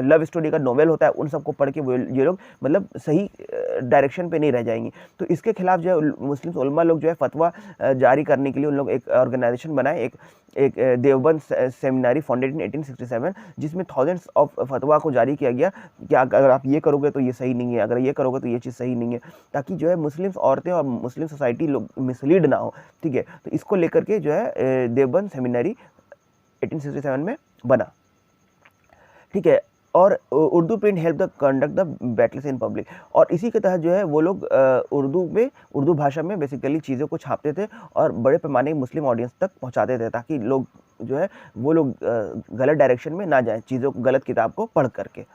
लव स्टोरी का नोवेल होता है उन सबको पढ़ के ये लोग मतलब सही डायरेक्शन पे नहीं रह जाएंगी। तो इसके खिलाफ जो है मुस्लिम उलमा लोग जो है फतवा जारी करने के लिए उन लोग एक ऑर्गेनाइजेशन बनाए, एक देवबंद सेमिनारी फाउंडेड इन 1867, जिसमें थाउजेंड्स ऑफ फतवा को जारी किया गया कि अगर आप ये करोगे तो ये सही नहीं है, अगर ये करोगे तो ये चीज़ सही नहीं है, ताकि जो है मुस्लिम औरतें और मुस्लिम सोसाइटी लोग मिसलीड ना हो। ठीक है, तो इसको लेकर के जो है देवबंद सेमिनारी 1867 में बना। ठीक है, और Urdu print help the conduct the battles in public. और इसी के तहत जो है वो लोग उर्दू भाषा में बेसिकली चीज़ों को छापते थे और बड़े पैमाने की मुस्लिम ऑडियंस तक पहुंचाते थे, ताकि लोग जो है वो लोग गलत डायरेक्शन में ना जाएं चीज़ों को, गलत किताब को पढ़ करके।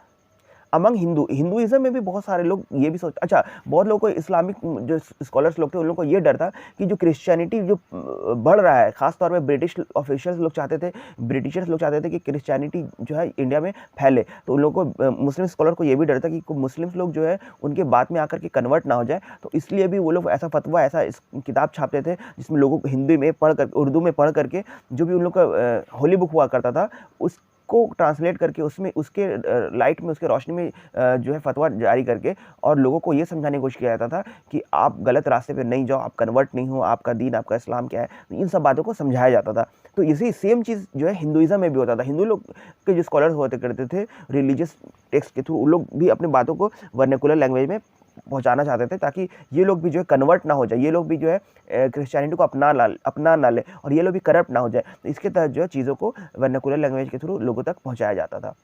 अमंग हिंदुइज्म में भी बहुत सारे लोग ये भी अच्छा, बहुत लोगों को इस्लामिक जो स्कॉलर्स लोग थे उन लोगों को ये डर था कि जो क्रिश्चियनिटी जो बढ़ रहा है, ख़ास तौर पे ब्रिटिशर्स लोग चाहते थे कि क्रिश्चियनिटी जो है इंडिया में फैले। तो उन लोगों को, मुस्लिम स्कॉलर को ये भी डर था कि मुस्लिम्स लोग जो है उनके बाद में आकर के कन्वर्ट ना हो जाए। तो इसलिए भी वो लोग ऐसा फतवा, ऐसा किताब छापते थे जिसमें लोगों को हिंदी में पढ़ कर, उर्दू में पढ़ करके जो भी उन लोग का होली बुक हुआ करता था को ट्रांसलेट करके उसमें उसके लाइट में, उसके रोशनी में जो है फतवा जारी करके और लोगों को ये समझाने की कोशिश किया जाता था कि आप गलत रास्ते पे नहीं जाओ, आप कन्वर्ट नहीं हो, आपका दीन, आपका इस्लाम क्या है। तो इन सब बातों को समझाया जाता था। तो इसी सेम चीज़ जो है हिंदुइज्म में भी होता था। हिंदू लोग के जो स्कॉलर्स होते करते थे रिलीजियस टेक्स्ट के थ्रू, उन लोग भी अपनी बातों को वर्नाकुलर लैंग्वेज में पहुंचाना चाहते थे, ताकि ये लोग भी जो है कन्वर्ट ना हो जाए, ये लोग भी जो है क्रिश्चियनिटी को अपना ना ले और ये लोग भी करप्ट ना हो जाए। तो इसके तहत जो है चीज़ों को वर्नाकुलर लैंग्वेज के थ्रू लोगों तक पहुंचाया जाता था।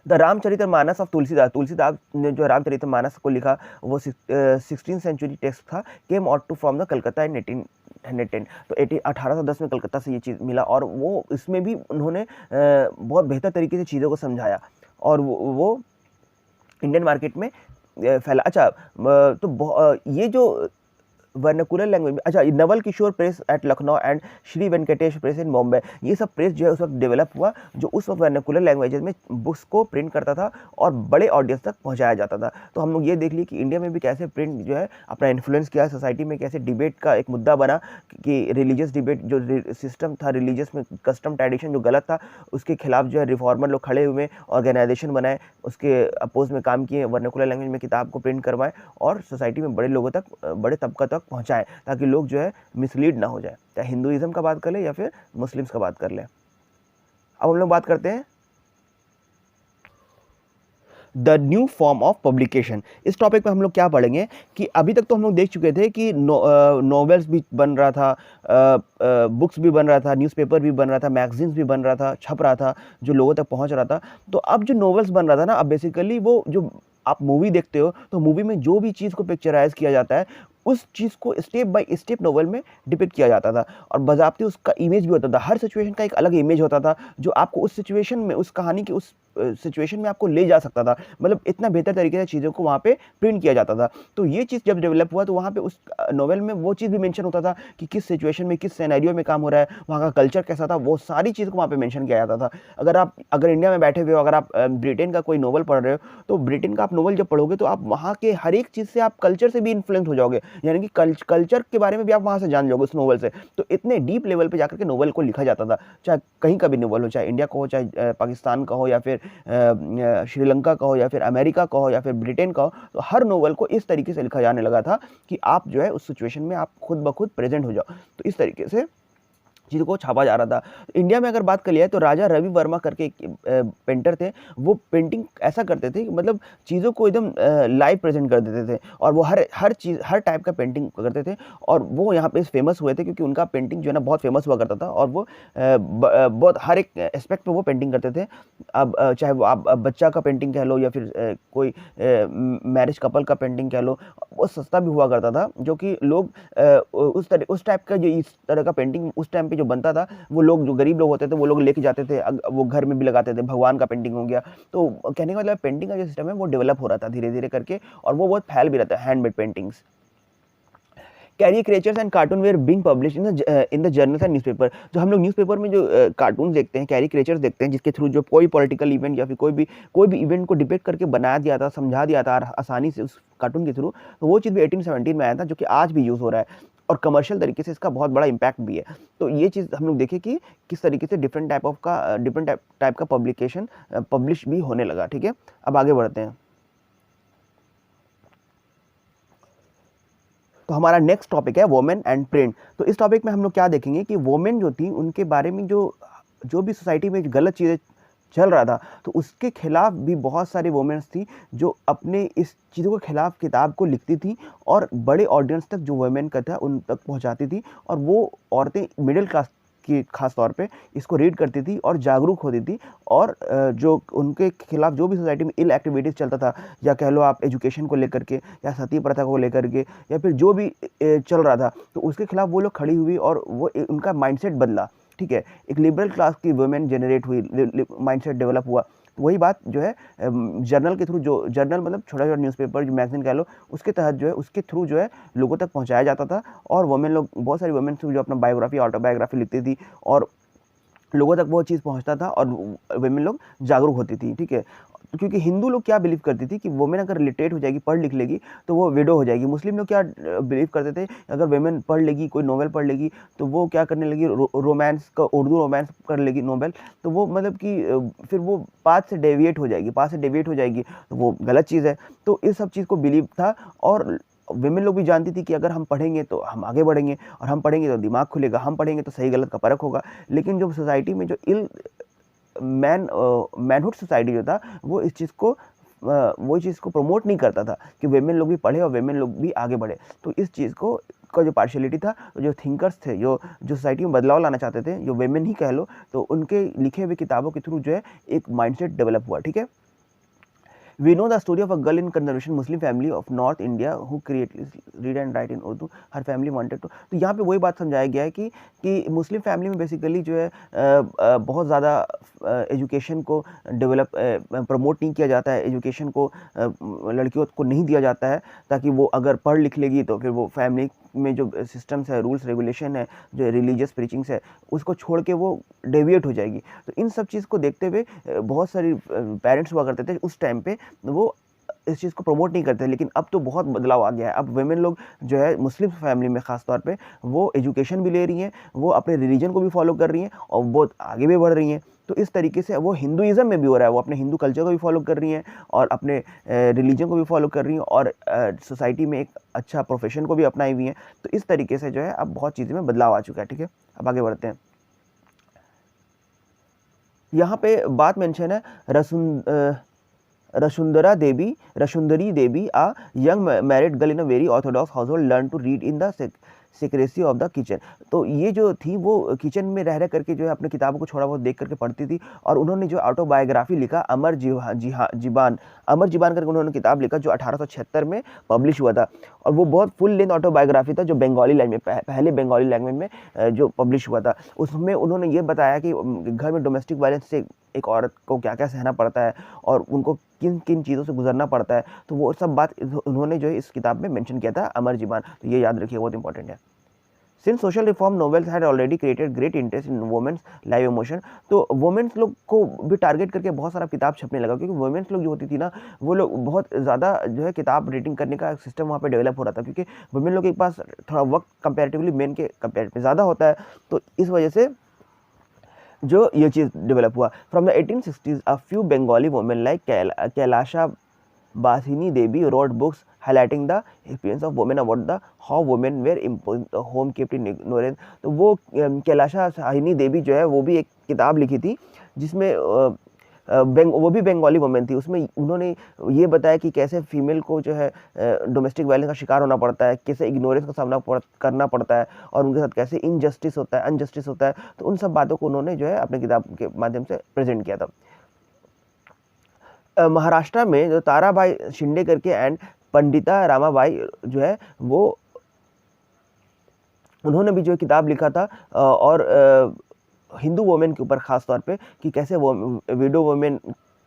द रामचरितमानस ऑफ तुलसीदास ने जो रामचरितमानस को लिखा वो 16th सेंचुरी टेक्स्ट था, came out to from the Calcutta in 1810। तो 1810 में कलकत्ता से ये चीज़ मिला और वो इसमें भी उन्होंने बहुत बेहतर तरीके से चीज़ों को समझाया और वो इंडियन मार्केट में फैला। अच्छा, तो ये जो वर्नाकुलर लैंग्वेज में, अच्छा, Naval Kishore Press at Lucknow and Shri Venkatesh Press in Bombay, ये सब प्रेस जो है उस वक्त डेवलप हुआ, जो उस वक्त वर्नाकुलर लैंग्वेजेस में बुक्स को प्रिंट करता था और बड़े ऑडियंस तक पहुंचाया जाता था। तो हम लोग ये देख लिए कि इंडिया में भी कैसे प्रिंट जो है अपना इन्फ्लुएंस किया, सोसाइटी में कैसे डिबेट का एक मुद्दा बना कि रिलीजियस डिबेट जो सिस्टम था, रिलीजियस में कस्टम ट्रेडिशन जो गलत था, उसके खिलाफ जो है रिफॉर्मर लोग खड़े हुए, ऑर्गेनाइजेशन बनाए, उसके अपोज में काम किए, वर्नाकुलर लैंग्वेज में किताब को प्रिंट करवाए और सोसाइटी में बड़े लोगों तक, बड़े तबका तक पहुंचाएं, ताकि लोग जो है मिसलीड ना हो जाए, चाहे हिंदुइज्म का बात कर ले या फिर मुस्लिम्स का बात कर ले। अब हम लोग बात करते हैं the new form of publication. इस टॉपिक पे हम लोग क्या पढ़ेंगे कि अभी तक तो हम लोग देख चुके थे कि नॉवेल्स भी बन रहा था, बुक्स भी बन रहा था, न्यूज़पेपर भी बन रहा था, मैगजीन्स भी बन रहा था, छप रहा था, जो लोगों तक पहुंच रहा था। तो अब जो नॉवेल्स बन रहा था ना, अब बेसिकली वो जो आप मूवी देखते हो तो मूवी में जो भी चीज़ को पिक्चराइज किया जाता है उस चीज़ को स्टेप बाय स्टेप नॉवेल में डिपिक्ट किया जाता था और बज़ाब्ते उसका इमेज भी होता था। हर सिचुएशन का एक अलग इमेज होता था जो आपको उस सिचुएशन में, उस कहानी के उस सिचुएशन में आपको ले जा सकता था। मतलब इतना बेहतर तरीके से चीज़ों को वहाँ पे प्रिंट किया जाता था। तो ये चीज़ जब डेवलप हुआ तो वहाँ पे उस नॉवेल में वो चीज़ भी मेंशन होता था कि किस सिचुएशन में, किस सिनेरियो में काम हो रहा है, वहाँ का कल्चर कैसा था, वो सारी चीज़ को वहाँ पे मेंशन किया जाता था। अगर इंडिया में बैठे हुए हो, अगर आप ब्रिटेन का कोई नॉवल पढ़ रहे हो, तो ब्रिटेन का आप नॉवल जब पढ़ोगे तो आप वहाँ के हर एक चीज़ से, आप कल्चर से भी इन्फ्लुएंस हो जाओगे, यानी कि कल्चर के बारे में भी आप वहाँ से जान जाओगे उस नॉवल से। तो इतने डीप लेवल पे जाकर के नॉवल को लिखा जाता था, चाहे कहीं का भी नॉवल हो, चाहे इंडिया का हो, चाहे पाकिस्तान का हो, या फिर श्रीलंका का हो, या फिर अमेरिका का हो, या फिर ब्रिटेन का हो। तो हर नॉवल को इस तरीके से लिखा जाने लगा था कि आप जो है उस सिचुएशन में आप खुद ब खुद प्रेजेंट हो जाओ। तो इस तरीके से चीज़ों को छापा जा रहा था। इंडिया में अगर बात कर लिया है तो राजा रवि वर्मा करके एक पेंटर थे, वो पेंटिंग ऐसा करते थे कि मतलब चीज़ों को एकदम लाइव प्रेजेंट कर देते थे और वो हर चीज़, हर टाइप का पेंटिंग करते थे और वो यहाँ पे फेमस हुए थे क्योंकि उनका पेंटिंग जो है ना बहुत फेमस हुआ करता था और वो बहुत हर एक एस्पेक्ट पे वो पेंटिंग करते थे। अब चाहे वो आप बच्चा का पेंटिंग कह लो या फिर कोई मैरिज कपल का पेंटिंग कह लो, वो सस्ता भी हुआ करता था, जो कि लोग उस टाइप का, जो इस तरह का पेंटिंग उस टाइम पे जो बनता था, वो लोग, जो गरीब लोग होते थे, वो लोग लेके जाते थे, वो घर में भी लगाते थे। भगवान का पेंटिंग हो गया। तो कहने का मतलब पेंटिंग का जो सिस्टम है वो डेवलप हो रहा था धीरे धीरे करके और वो बहुत फैल भी रहा था, handmade paintings. Caricatures and cartoon were being publish in the journals and newspaper. जो हम लोग न्यूज़पेपर में जो कार्टून देखते हैं, कैरिकेचर्स देखते हैं, जिसके थ्रू जो कोई पॉलिटिकल इवेंट या फिर कोई भी इवेंट को डिपिक्ट करके बनाया दिया था, समझा दिया था आसानी से उस कार्टून के थ्रू, तो वो चीज़ भी 1817 में आया था, जो कि आज भी यूज़ हो रहा है और कमर्शियल तरीके से इसका बहुत बड़ा इम्पैक्ट भी है। तो ये चीज़ हम लोग देखें कि किस तरीके से डिफरेंट टाइप का पब्लिकेशन पब्लिश भी होने लगा। ठीक है, अब आगे बढ़ते हैं। तो हमारा नेक्स्ट टॉपिक है वोमेन एंड प्रिंट। तो इस टॉपिक में हम लोग क्या देखेंगे कि वोमेन जो थी, उनके बारे में जो भी सोसाइटी में गलत चीज़ें चल रहा था, तो उसके खिलाफ भी बहुत सारी वोमेन्स थी जो अपने इस चीज़ों के खिलाफ किताब को लिखती थी और बड़े ऑडियंस तक जो वोमेन का था उन तक पहुंचाती थी। और वो औरतें मिडिल क्लास की खास तौर पे इसको रीड करती थी और जागरूक होती थी, और जो उनके खिलाफ जो भी सोसाइटी में इल एक्टिविटीज़ चलता था, या कह लो आप एजुकेशन को लेकर के, या सती प्रथा को लेकर के, या फिर जो भी चल रहा था, तो उसके खिलाफ वो लोग खड़ी हुई और वो उनका माइंडसेट बदला। ठीक है, एक लिबरल क्लास की वुमेन जनरेट हुई, माइंडसेट डेवलप हुआ। तो वही बात जो है जर्नल के थ्रू, जो जर्नल मतलब छोटा छोटा न्यूज़पेपर, जो मैगजीन कह लो, उसके तहत जो है, उसके थ्रू जो है लोगों तक पहुंचाया जाता था। और वुमेन लोग, बहुत सारी वुमेन जो अपना बायोग्राफी, ऑटोबायोग्राफी लिखती थी, और लोगों तक वो चीज़ पहुंचता था, और वुमेन लोग जागरूक होती थी। ठीक है, क्योंकि हिंदू लोग क्या बिलीव करती थी कि वुमेन अगर लिटरेट हो जाएगी, पढ़ लिख लेगी, तो वो विडो हो जाएगी। मुस्लिम लोग क्या बिलीव करते थे, अगर वुमेन पढ़ लेगी, कोई नॉवेल पढ़ लेगी, तो वो क्या करने लगी, रोमांस का, उर्दू रोमांस कर लेगी नॉवेल, तो वो मतलब कि फिर वो पाथ से डेविएट हो जाएगी, तो वो गलत चीज़ है। तो इस सब चीज़ को बिलीव था, और विमेन लोग भी जानती थी कि अगर हम पढ़ेंगे तो हम आगे बढ़ेंगे, और हम पढ़ेंगे तो दिमाग खुलेगा, हम पढ़ेंगे तो सही गलत का परख होगा। लेकिन जो सोसाइटी में जो मैनहुड सोसाइटी जो था, वो इस चीज़ को प्रमोट नहीं करता था कि वेमेन लोग भी पढ़े और वेमेन लोग भी आगे बढ़े। तो इस चीज़ को का जो पार्शियलिटी था, जो थिंकर्स थे, जो सोसाइटी में बदलाव लाना चाहते थे, जो वेमेन ही कह लो, तो उनके लिखे हुए किताबों के थ्रू जो है एक माइंडसेट डेवलप हुआ। ठीक है, We know the story of a girl in conservation Muslim family of North India who created read and write in Urdu. Her family wanted to, तो यहाँ पे वही बात समझाया गया है कि मुस्लिम फैमिली में बेसिकली जो है बहुत ज़्यादा एजुकेशन को डेवलप प्रमोट नहीं किया जाता है, एजुकेशन को लड़कियों को नहीं दिया जाता है, ताकि वो अगर पढ़ लिख लेगी तो फिर वो फैमिली में जो सिस्टम्स है, रूल्स रेगुलेशन है, जो रिलीजियस प्रीचिंग्स है, उसको छोड़ के वो डेविएट हो जाएगी। तो इन सब चीज़ को देखते हुए बहुत सारी पेरेंट्स हुआ करते थे उस टाइम पे, वो इस चीज़ को प्रमोट नहीं करते। लेकिन अब तो बहुत बदलाव आ गया है। अब वुमेन लोग जो है मुस्लिम फैमिली में ख़ास तौर पे, वो एजुकेशन भी ले रही हैं, वो अपने रिलीजन को भी फॉलो कर रही हैं, और बहुत आगे भी बढ़ रही हैं। तो इस तरीके से वो हिंदुइज़्म में भी हो रहा है, वो अपने हिंदू कल्चर को भी फॉलो कर रही हैं, और अपने रिलीजन को भी फॉलो कर रही हैं, और सोसाइटी में एक अच्छा प्रोफेशन को भी अपनाई हुई हैं। तो इस तरीके से जो है अब बहुत चीज़ें में बदलाव आ चुका है। ठीक है, अब आगे बढ़ते हैं। यहाँ पे बात मेंशन है Rashundari Devi, a young married girl in a very orthodox household, learned to read in the secrecy of the kitchen. तो ये जो थी वो किचन में रह करके जो है अपने किताबों को थोड़ा बहुत देख करके पढ़ती थी, और उन्होंने जो ऑटोबायोग्राफी लिखा, अमर जीबान करके उन्होंने किताब लिखा, जो 1876 में पब्लिश हुआ था। और वो बहुत फुल लेंथ ऑटोबायोग्राफी था, जो बंगाली लैंग्वेज में, पहले बंगाली लैंग्वेज में जो पब्लिश हुआ था। उसमें उन्होंने ये बताया कि घर में डोमेस्टिक वायलेंस से एक औरत को क्या क्या सहना पड़ता है, और उनको किन किन चीज़ों से गुजरना पड़ता है। तो वो सब बात उन्होंने जो है इस किताब में मेंशन किया था, अमर जीबान। तो ये याद रखिए, बहुत इंपॉर्टेंट है। Since social reform novels had already created great interest in women's live emotion, तो वुमेन्स लोग को भी टारगेट करके बहुत सारा किताब छपने लगा, क्योंकि वुमेन्स लोग जो होती थी ना, वो लोग बहुत ज़्यादा जो है किताब रीडिंग करने का सिस्टम वहाँ पे डेवलप हो रहा था, क्योंकि वुमेन लोग के पास थोड़ा वक्त कंपैरेटिवली मेन के कंपेरेटिव ज़्यादा होता है। तो इस वजह से जो ये चीज़ डेवलप हुआ। From the 1860s a few Bengali women like Kailasha Basini Devi wrote books highlighting the experience of women about the how women were imposed home kept in ignorance। तो वो कैलाशा साहिनी देवी जो है, वो भी एक किताब लिखी थी, जिसमें वो भी बंगाली वुमेन थी। उसमें उन्होंने ये बताया कि कैसे फीमेल को जो है डोमेस्टिक वायलेंस का शिकार होना पड़ता है, कैसे इग्नोरेंस का सामना करना पड़ता है, और उनके साथ कैसे इनजस्टिस होता है, अनजस्टिस होता है। तो उन सब बातों को उन्होंने जो है अपने किताब के माध्यम से प्रेजेंट किया था। महाराष्ट्र में जो ताराबाई शिंदे करके एंड पंडिता रामाबाई जो है, वो उन्होंने भी जो किताब लिखा था, और हिंदू वुमेन के ऊपर ख़ास तौर पे, कि कैसे वो विडो वुमेन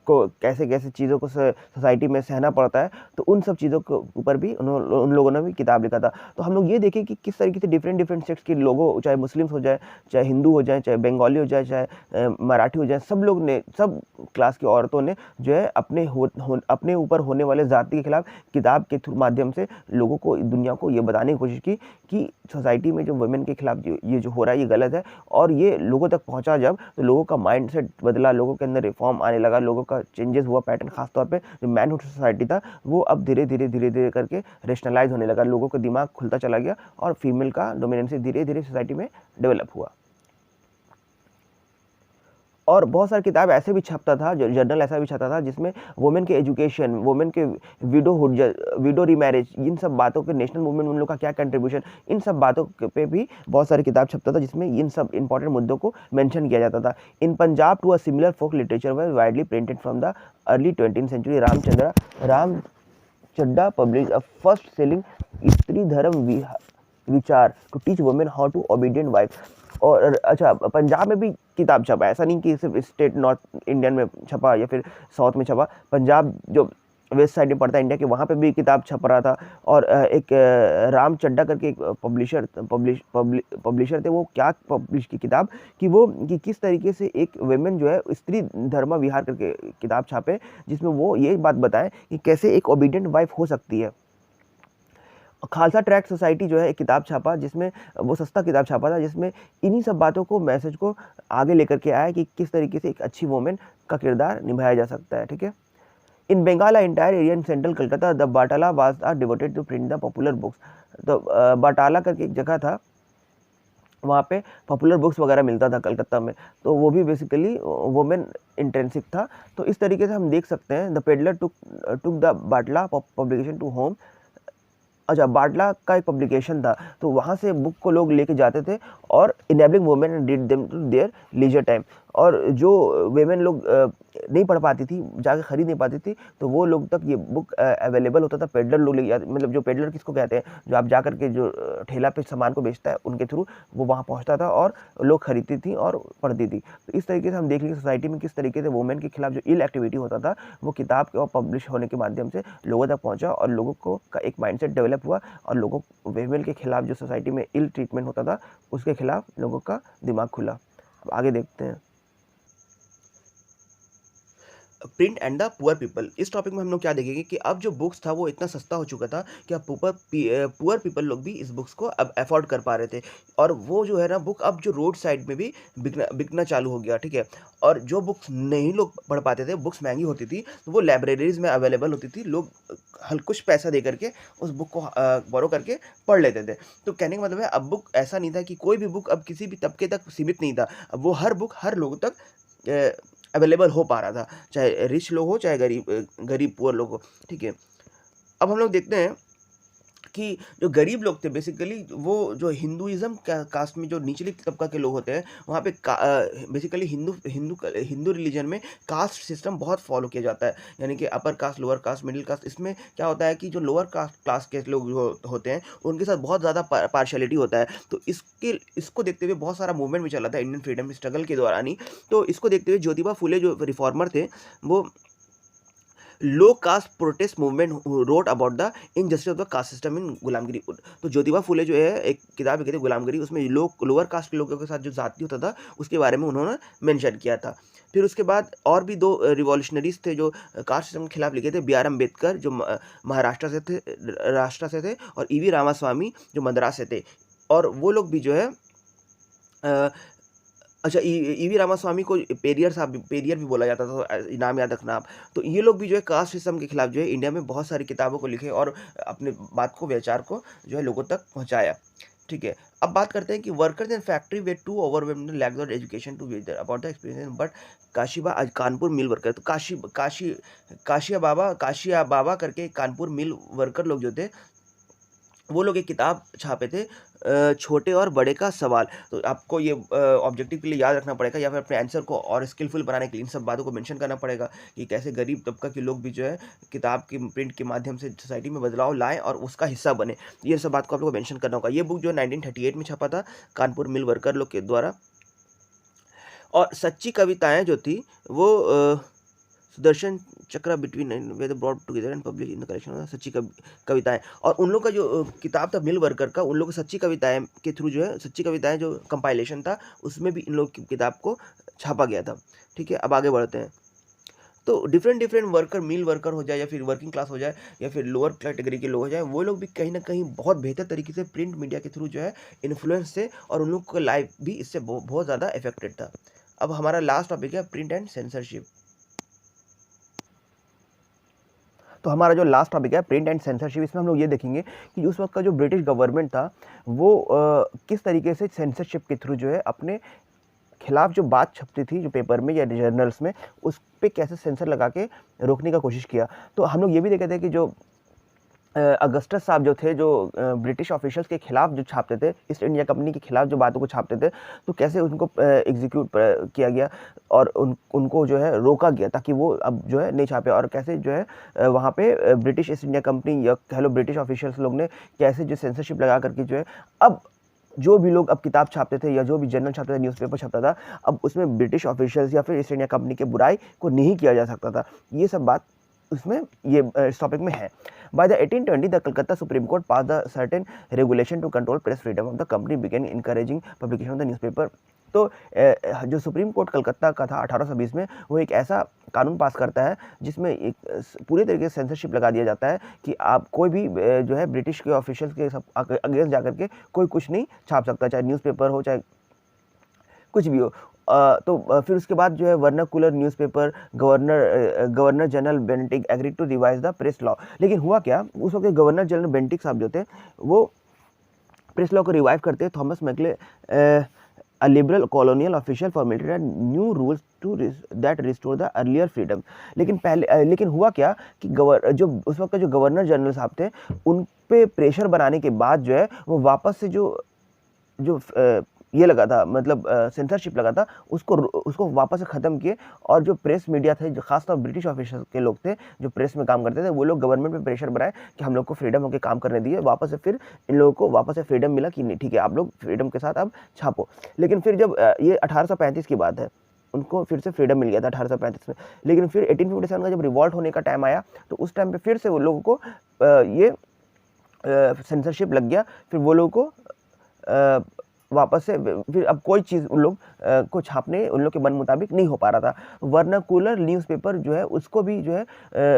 को कैसे कैसे चीज़ों को सोसाइटी में सहना पड़ता है। तो उन सब चीज़ों के ऊपर भी उन लोगों ने भी किताब लिखा था। तो हम लोग ये देखें कि किस तरीके से डिफरेंट सेक्ट्स के लोगों, चाहे मुस्लिम्स हो जाए, चाहे हिंदू हो जाए, चाहे बंगाली हो जाए, चाहे मराठी हो जाए, सब लोग ने, सब क्लास की औरतों ने जो है अपने ऊपर होने वाले जाति के खिलाफ किताब के माध्यम से लोगों को, दुनिया को ये बताने की कोशिश की कि सोसाइटी में जो वुमेन के खिलाफ ये जो हो रहा है, ये गलत है। और ये लोगों तक पहुँचा जब, तो लोगों का माइंड सेट बदला, लोगों के अंदर रिफॉर्म आने लगा, लोगों का चेंजेस हुआ पैटर्न। खास तौर पे जो मैनहुड सोसाइटी था, वो अब धीरे धीरे करके रेशनलाइज होने लगा, लोगों का दिमाग खुलता चला गया, और फीमेल का डोमिनेंस धीरे धीरे सोसाइटी में डेवलप हुआ। और बहुत सारी किताब ऐसे भी छपता था, जो जर्नल ऐसा भी छपता था जिसमें वुमेन के एजुकेशन, वुमेन के विडोहुड, विडो रीमैरिज, इन सब बातों के, नेशनल मूवमेंट में उन लोग का क्या कंट्रीब्यूशन, इन सब बातों पे भी बहुत सारी किताब छपता था जिसमें इन सब इंपॉर्टेंट मुद्दों को मेंशन किया जाता था। In Punjab too a similar folk literature were widely printed from the early 20th century. Ramchaddha publish a first selling Stri Dharm Vichar to teach women how to obedient wife. और अच्छा, पंजाब में भी किताब छपा, ऐसा नहीं कि सिर्फ स्टेट नॉर्थ इंडियन में छपा या फिर साउथ में छपा, पंजाब जो वेस्ट साइड में पड़ता है इंडिया के, वहाँ पे भी किताब छप रहा था। और एक राम चड्डा करके एक पब्लिशर थे, वो क्या पब्लिश की किताब कि किस तरीके से एक वेमेन जो है स्त्री धर्म विहार करके किताब छापे, जिसमें वो ये बात बताएं कि कैसे एक ओबीडियंट वाइफ हो सकती है। खालसा ट्रैक्ट सोसाइटी जो है एक किताब छापा, जिसमें वो सस्ता किताब छापा था, जिसमें इन्हीं सब बातों को, मैसेज को आगे लेकर के आया कि किस तरीके से एक अच्छी वुमेन का किरदार निभाया जा सकता है। ठीक है। In Bengal entire area in central Calcutta the Battala was are devoted to print the popular books. तो बाटाला करके एक जगह था, वहाँ पे पॉपुलर बुक्स वगैरह मिलता था कलकत्ता में, तो वो भी बेसिकली वुमेन इंटेंसिव था। तो इस तरीके से हम देख सकते हैं the peddler took the Battala publication to home. अच्छा, बाटला का एक पब्लिकेशन था, तो वहाँ से बुक को लोग लेके जाते थे और enabling women and read them to their leisure time. और जो वेमेन लोग नहीं पढ़ पाती थी, जाके खरीद नहीं पाती थी, तो वो लोग तक ये बुक अवेलेबल होता था। पेडलर लोग लेके जाते, मतलब जो पेडलर किसको कहते हैं, जो आप जा करके जो ठेला पे सामान को बेचता है, उनके थ्रू वो वहाँ पहुँचता था और लोग खरीदती थी और पढ़ती थी। तो इस तरीके से हम देख लीजिए सोसाइटी में किस तरीके से वुमेन के खिलाफ जो इल एक्टिविटी होता था, वो किताब के और पब्लिश होने के माध्यम से लोगों तक पहुँचा, और लोगों को का एक माइंडसेट डेवलप हुआ, और लोगों वेमेन के खिलाफ जो सोसाइटी में इल ट्रीटमेंट होता था, उसके खिलाफ लोगों का दिमाग खुला। अब आगे देखते हैं। Print and the poor people. इस टॉपिक में हम लोग क्या देखेंगे कि अब जो बुक्स था वो इतना सस्ता हो चुका था कि अब पुअर पीपल लोग भी इस बुक्स को अब अफोर्ड कर पा रहे थे, और वो जो है ना बुक अब जो रोड साइड में भी बिकना चालू हो गया। ठीक है। और जो बुक्स नहीं लोग पढ़ पाते थे, बुक्स महंगी होती थी, तो वो लाइब्रेरीज में अवेलेबल होती थी, लोग कुछ पैसा दे करके उस बुक को बोरो करके पढ़ लेते थे। तो कहने का मतलब है, अब बुक ऐसा नहीं था कि कोई भी बुक अब किसी भी तबके तक सीमित नहीं था, अब वो हर बुक हर लोगों तक अवेलेबल हो पा रहा था, चाहे रिच लोग हो, चाहे गरीब पुअर लोग हो। ठीक है। अब हम लोग देखते हैं कि जो गरीब लोग थे बेसिकली, वो जो हिंदुइज्म कास्ट में जो निचली तबका के लोग होते हैं, वहाँ पे बेसिकली हिंदू रिलीजन में कास्ट सिस्टम बहुत फॉलो किया जाता है, यानी कि upper caste, lower caste, middle caste. इसमें क्या होता है कि जो लोअर कास्ट क्लास के लोग जो होते हैं, उनके साथ बहुत ज़्यादा पार्शलिटी होता है। तो इसको देखते हुए बहुत सारा मूवमेंट भी चला था इंडियन फ्रीडम स्ट्रगल के दौरान ही। तो इसको देखते हुए ज्योतिबा फुले जो रिफॉर्मर थे, वो low caste protest movement wrote about the injustice of the caste system in Gulamgiri. तो ज्योतिबा फुले जो है एक किताब लिखी थी गुलामगिरी, उसमें लोअर कास्ट के लोगों के साथ जो जाति होता था उसके बारे में उन्होंने मेंशन किया था। फिर उसके बाद और भी दो रिवॉल्यूशनरीज थे जो कास्ट सिस्टम के खिलाफ लिखे थे, बी आर अम्बेडकर जो महाराष्ट्र से थे, और ईवी रामास्वामी जो मद्रास से थे। और वो लोग भी जो है अच्छा, ईवी रामास्वामी को पेरियर भी बोला जाता था, नाम याद रखना आप। तो ये लोग भी जो है कास्ट सिस्टम के खिलाफ जो है इंडिया में बहुत सारी किताबों को लिखे और अपने बात को, विचार को जो है लोगों तक पहुंचाया। ठीक है। अब बात करते हैं कि workers in factory were too overwhelmed lack the education to whether about the experience but Kashiba, आज कानपुर मिल वर्कर। तो काशिया बाबा करके कानपुर मिल वर्कर लोग जो थे, वो लोग एक किताब छापे थे, छोटे और बड़े का सवाल। तो आपको ये ऑब्जेक्टिव के लिए याद रखना पड़ेगा, या फिर अपने आंसर को और स्किलफुल बनाने के लिए इन सब बातों को मेंशन करना पड़ेगा कि कैसे गरीब तबका के लोग भी जो है किताब की प्रिंट के माध्यम से सोसाइटी में बदलाव लाएं और उसका हिस्सा बने। ये सब बात को आप लोग को मेंशन करना होगा। ये बुक जो 1938 में छपा था कानपुर मिल वर्कर लोग के द्वारा। और सच्ची कविताएं जो थी वो सुदर्शन चक्र बिटवीन वे brought together and publish in the collection of सच्ची कविताएं। और उन लोग का जो किताब था मिल वर्कर का, उन लोग को सच्ची कविताएं के थ्रू जो है, सच्ची कविताएं जो कंपाइलेशन था, उसमें भी इन लोग की किताब को छापा गया था। ठीक है। अब आगे बढ़ते हैं। तो डिफरेंट वर्कर, मिल वर्कर हो जाए या फिर वर्किंग क्लास हो जाए या फिर लोअर कैटेगरी के लोग हो जाए, वो लोग भी कहीं ना कहीं बहुत बेहतर तरीके से प्रिंट मीडिया के थ्रू जो है इन्फ्लुएंस थे, और उन लोग का लाइफ भी इससे बहुत ज़्यादा इफेक्टेड था। अब हमारा लास्ट टॉपिक है प्रिंट एंड सेंसरशिप। तो हमारा जो लास्ट टॉपिक है प्रिंट एंड सेंसरशिप, इसमें हम लोग ये देखेंगे कि उस वक्त का जो ब्रिटिश गवर्नमेंट था, वो किस तरीके से सेंसरशिप के थ्रू जो है अपने खिलाफ जो बात छपती थी जो पेपर में या जर्नल्स में, उस पे कैसे सेंसर लगा के रोकने का कोशिश किया। तो हम लोग ये भी देखे थे कि जो अगस्टस साहब जो थे, जो ब्रिटिश ऑफिशियल्स के खिलाफ जो छापते थे, ईस्ट इंडिया कंपनी के खिलाफ जो बातों को छापते थे, तो कैसे उनको एग्जीक्यूट किया गया और उनको जो है रोका गया ताकि वो अब जो है नहीं छापे, और कैसे जो है वहाँ पे ब्रिटिश ईस्ट इंडिया कंपनी या कह लो ब्रिटिश ऑफिशियल्स लोग ने कैसे जो सेंसरशिप लगा करके जो है अब जो भी लोग अब किताब छापते थे या जो भी जर्नल छापते थे, न्यूज़पेपर छपता था, अब उसमें ब्रिटिश ऑफिशियल्स या फिर ईस्ट इंडिया कंपनी के बुराई को नहीं किया जा सकता था। ये सब बात उसमें ये इस टॉपिक में है। By the 1820, the Calcutta Supreme Court passed a certain regulation to control press freedom of the company began encouraging publication of the newspaper। तो जो सुप्रीम कोर्ट कलकत्ता का था 1820 में, वो एक ऐसा कानून पास करता है जिसमें एक पूरे तरीके से सेंसरशिप लगा दिया जाता है कि आप कोई भी जो है ब्रिटिश के ऑफिशियल्स के सब अगेंस्ट जाकर के कोई कुछ नहीं छाप सकता, चाहे न्यूज़पेपर हो चाहे कुछ भी हो। तो फिर उसके बाद जो है vernacular newspaper governor general Bentinck agreed to revise the press law. लेकिन हुआ क्या, उस वक्त गवर्नर जनरल बेंटिक साहब जो थे वो प्रेस लॉ को रिवाइव करते। Thomas McClay a liberal colonial official formulated new rules to that restore the earlier freedom। लेकिन हुआ क्या कि जो उस वक्त जो गवर्नर जनरल साहब थे, उन पे प्रेशर बनाने के बाद जो है वो वापस से जो ये लगा था, मतलब सेंसरशिप लगा था, उसको वापस से ख़त्म किए। और जो प्रेस मीडिया थे, जो खासतौर ब्रिटिश ऑफिसर के लोग थे जो प्रेस में काम करते थे, वो लोग गवर्नमेंट पे प्रेशर बनाए कि हम लोग को फ्रीडम होकर काम करने दिए। वापस से फिर इन लोगों को वापस से फ्रीडम मिला कि नहीं ठीक है, आप लोग फ्रीडम के साथ अब छापो। लेकिन फिर जब ये 1835 की बात है, उनको फिर से फ्रीडम मिल गया था 1835 में। लेकिन फिर 1857 का जब रिवॉल्ट होने का टाइम आया, तो उस टाइम पर फिर से वो लोगों को ये सेंसरशिप लग गया। फिर वो लोगों को वापस से फिर अब कोई चीज़ उन लोग को छापने उन लोग के मन मुताबिक नहीं हो पा रहा था। वर्नाकुलर न्यूज़पेपर जो है उसको भी जो है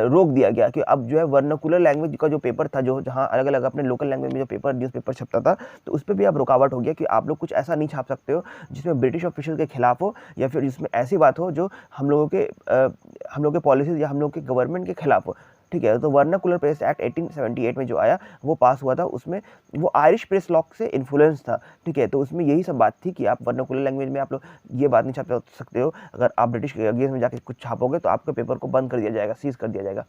रोक दिया गया कि अब जो है वर्नाकुलर लैंग्वेज का जो पेपर था, जो जहाँ अलग अलग अपने लोकल लैंग्वेज में जो पेपर न्यूज़पेपर छपता था, तो उस पर भी अब रुकावट हो गया कि आप लोग कुछ ऐसा नहीं छाप सकते हो जिसमें ब्रिटिश ऑफिशियल के खिलाफ हो या फिर जिसमें ऐसी बात हो जो हम लोगों के पॉलिसीज़ या हम लोग के गवर्नमेंट के खिलाफ हो। ठीक है, तो वर्नाकुलर प्रेस एक्ट 1878 में जो आया वो पास हुआ था। उसमें वो आयरिश प्रेस लॉ से इन्फ्लुएंस था। ठीक है, तो उसमें यही सब बात थी कि आप वर्नाकुलर लैंग्वेज में आप लोग ये बात नहीं छाप सकते हो। अगर आप ब्रिटिश के अगेंस्ट में जाके कुछ छापोगे तो आपके पेपर को बंद कर दिया जाएगा, सीज कर दिया जाएगा।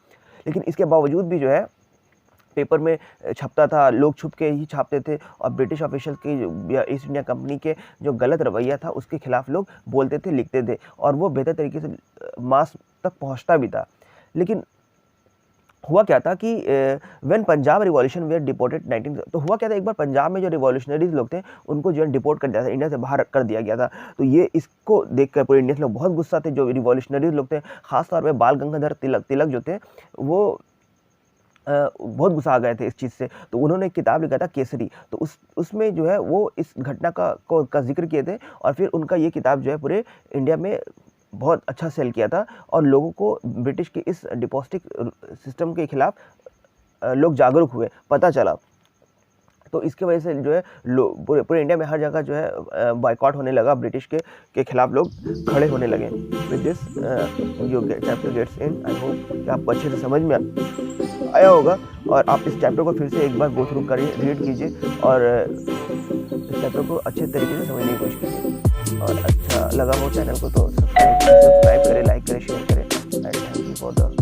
लेकिन इसके बावजूद भी जो है पेपर में छपता था, लोग छुप के ही छापते थे, और ब्रिटिश ऑफिशियल की या ईस्ट इंडिया कंपनी के जो गलत रवैया था उसके खिलाफ लोग बोलते थे, लिखते थे, और वो बेहतर तरीके से मास तक पहुँचता भी था। लेकिन हुआ क्या था कि when Punjab revolution were deported 19, तो हुआ क्या था, एक बार पंजाब में जो रिवॉल्यूशनरीज लोग थे उनको जो है डिपोर्ट कर दिया था, इंडिया से बाहर कर दिया गया था। तो ये इसको देखकर पूरे इंडियन लोग बहुत गुस्सा थे। जो रिवॉल्यूशनरीज लोग थे, खासतौर पे बाल गंगाधर तिलक जो थे, वो बहुत गुस्सा आ गए थे इस चीज़ से। तो उन्होंने एक किताब लिखा था केसरी, तो उसमें जो है वो इस घटना का जिक्र किए थे, और फिर उनका ये किताब जो है पूरे इंडिया में बहुत अच्छा सेल किया था, और लोगों को ब्रिटिश के इस डिपॉजिटिक सिस्टम के खिलाफ लोग जागरूक हुए, पता चला। तो इसके वजह से जो है पूरे इंडिया में हर जगह जो है बॉयकॉट होने लगा, ब्रिटिश के खिलाफ लोग खड़े होने लगे। With this your chapter gets in. I hope कि आपको अच्छे से समझ में आया होगा, और आप इस चैप्टर को फिर से एक बार गो थ्रू करिए, रीड कीजिए, और इस चैप्टर को अच्छे तरीके से समझने की कोशिश कीजिए। और अच्छा लगा हो चैनल को तो सब्सक्राइब करें, लाइक करें, शेयर करें। And thank you for the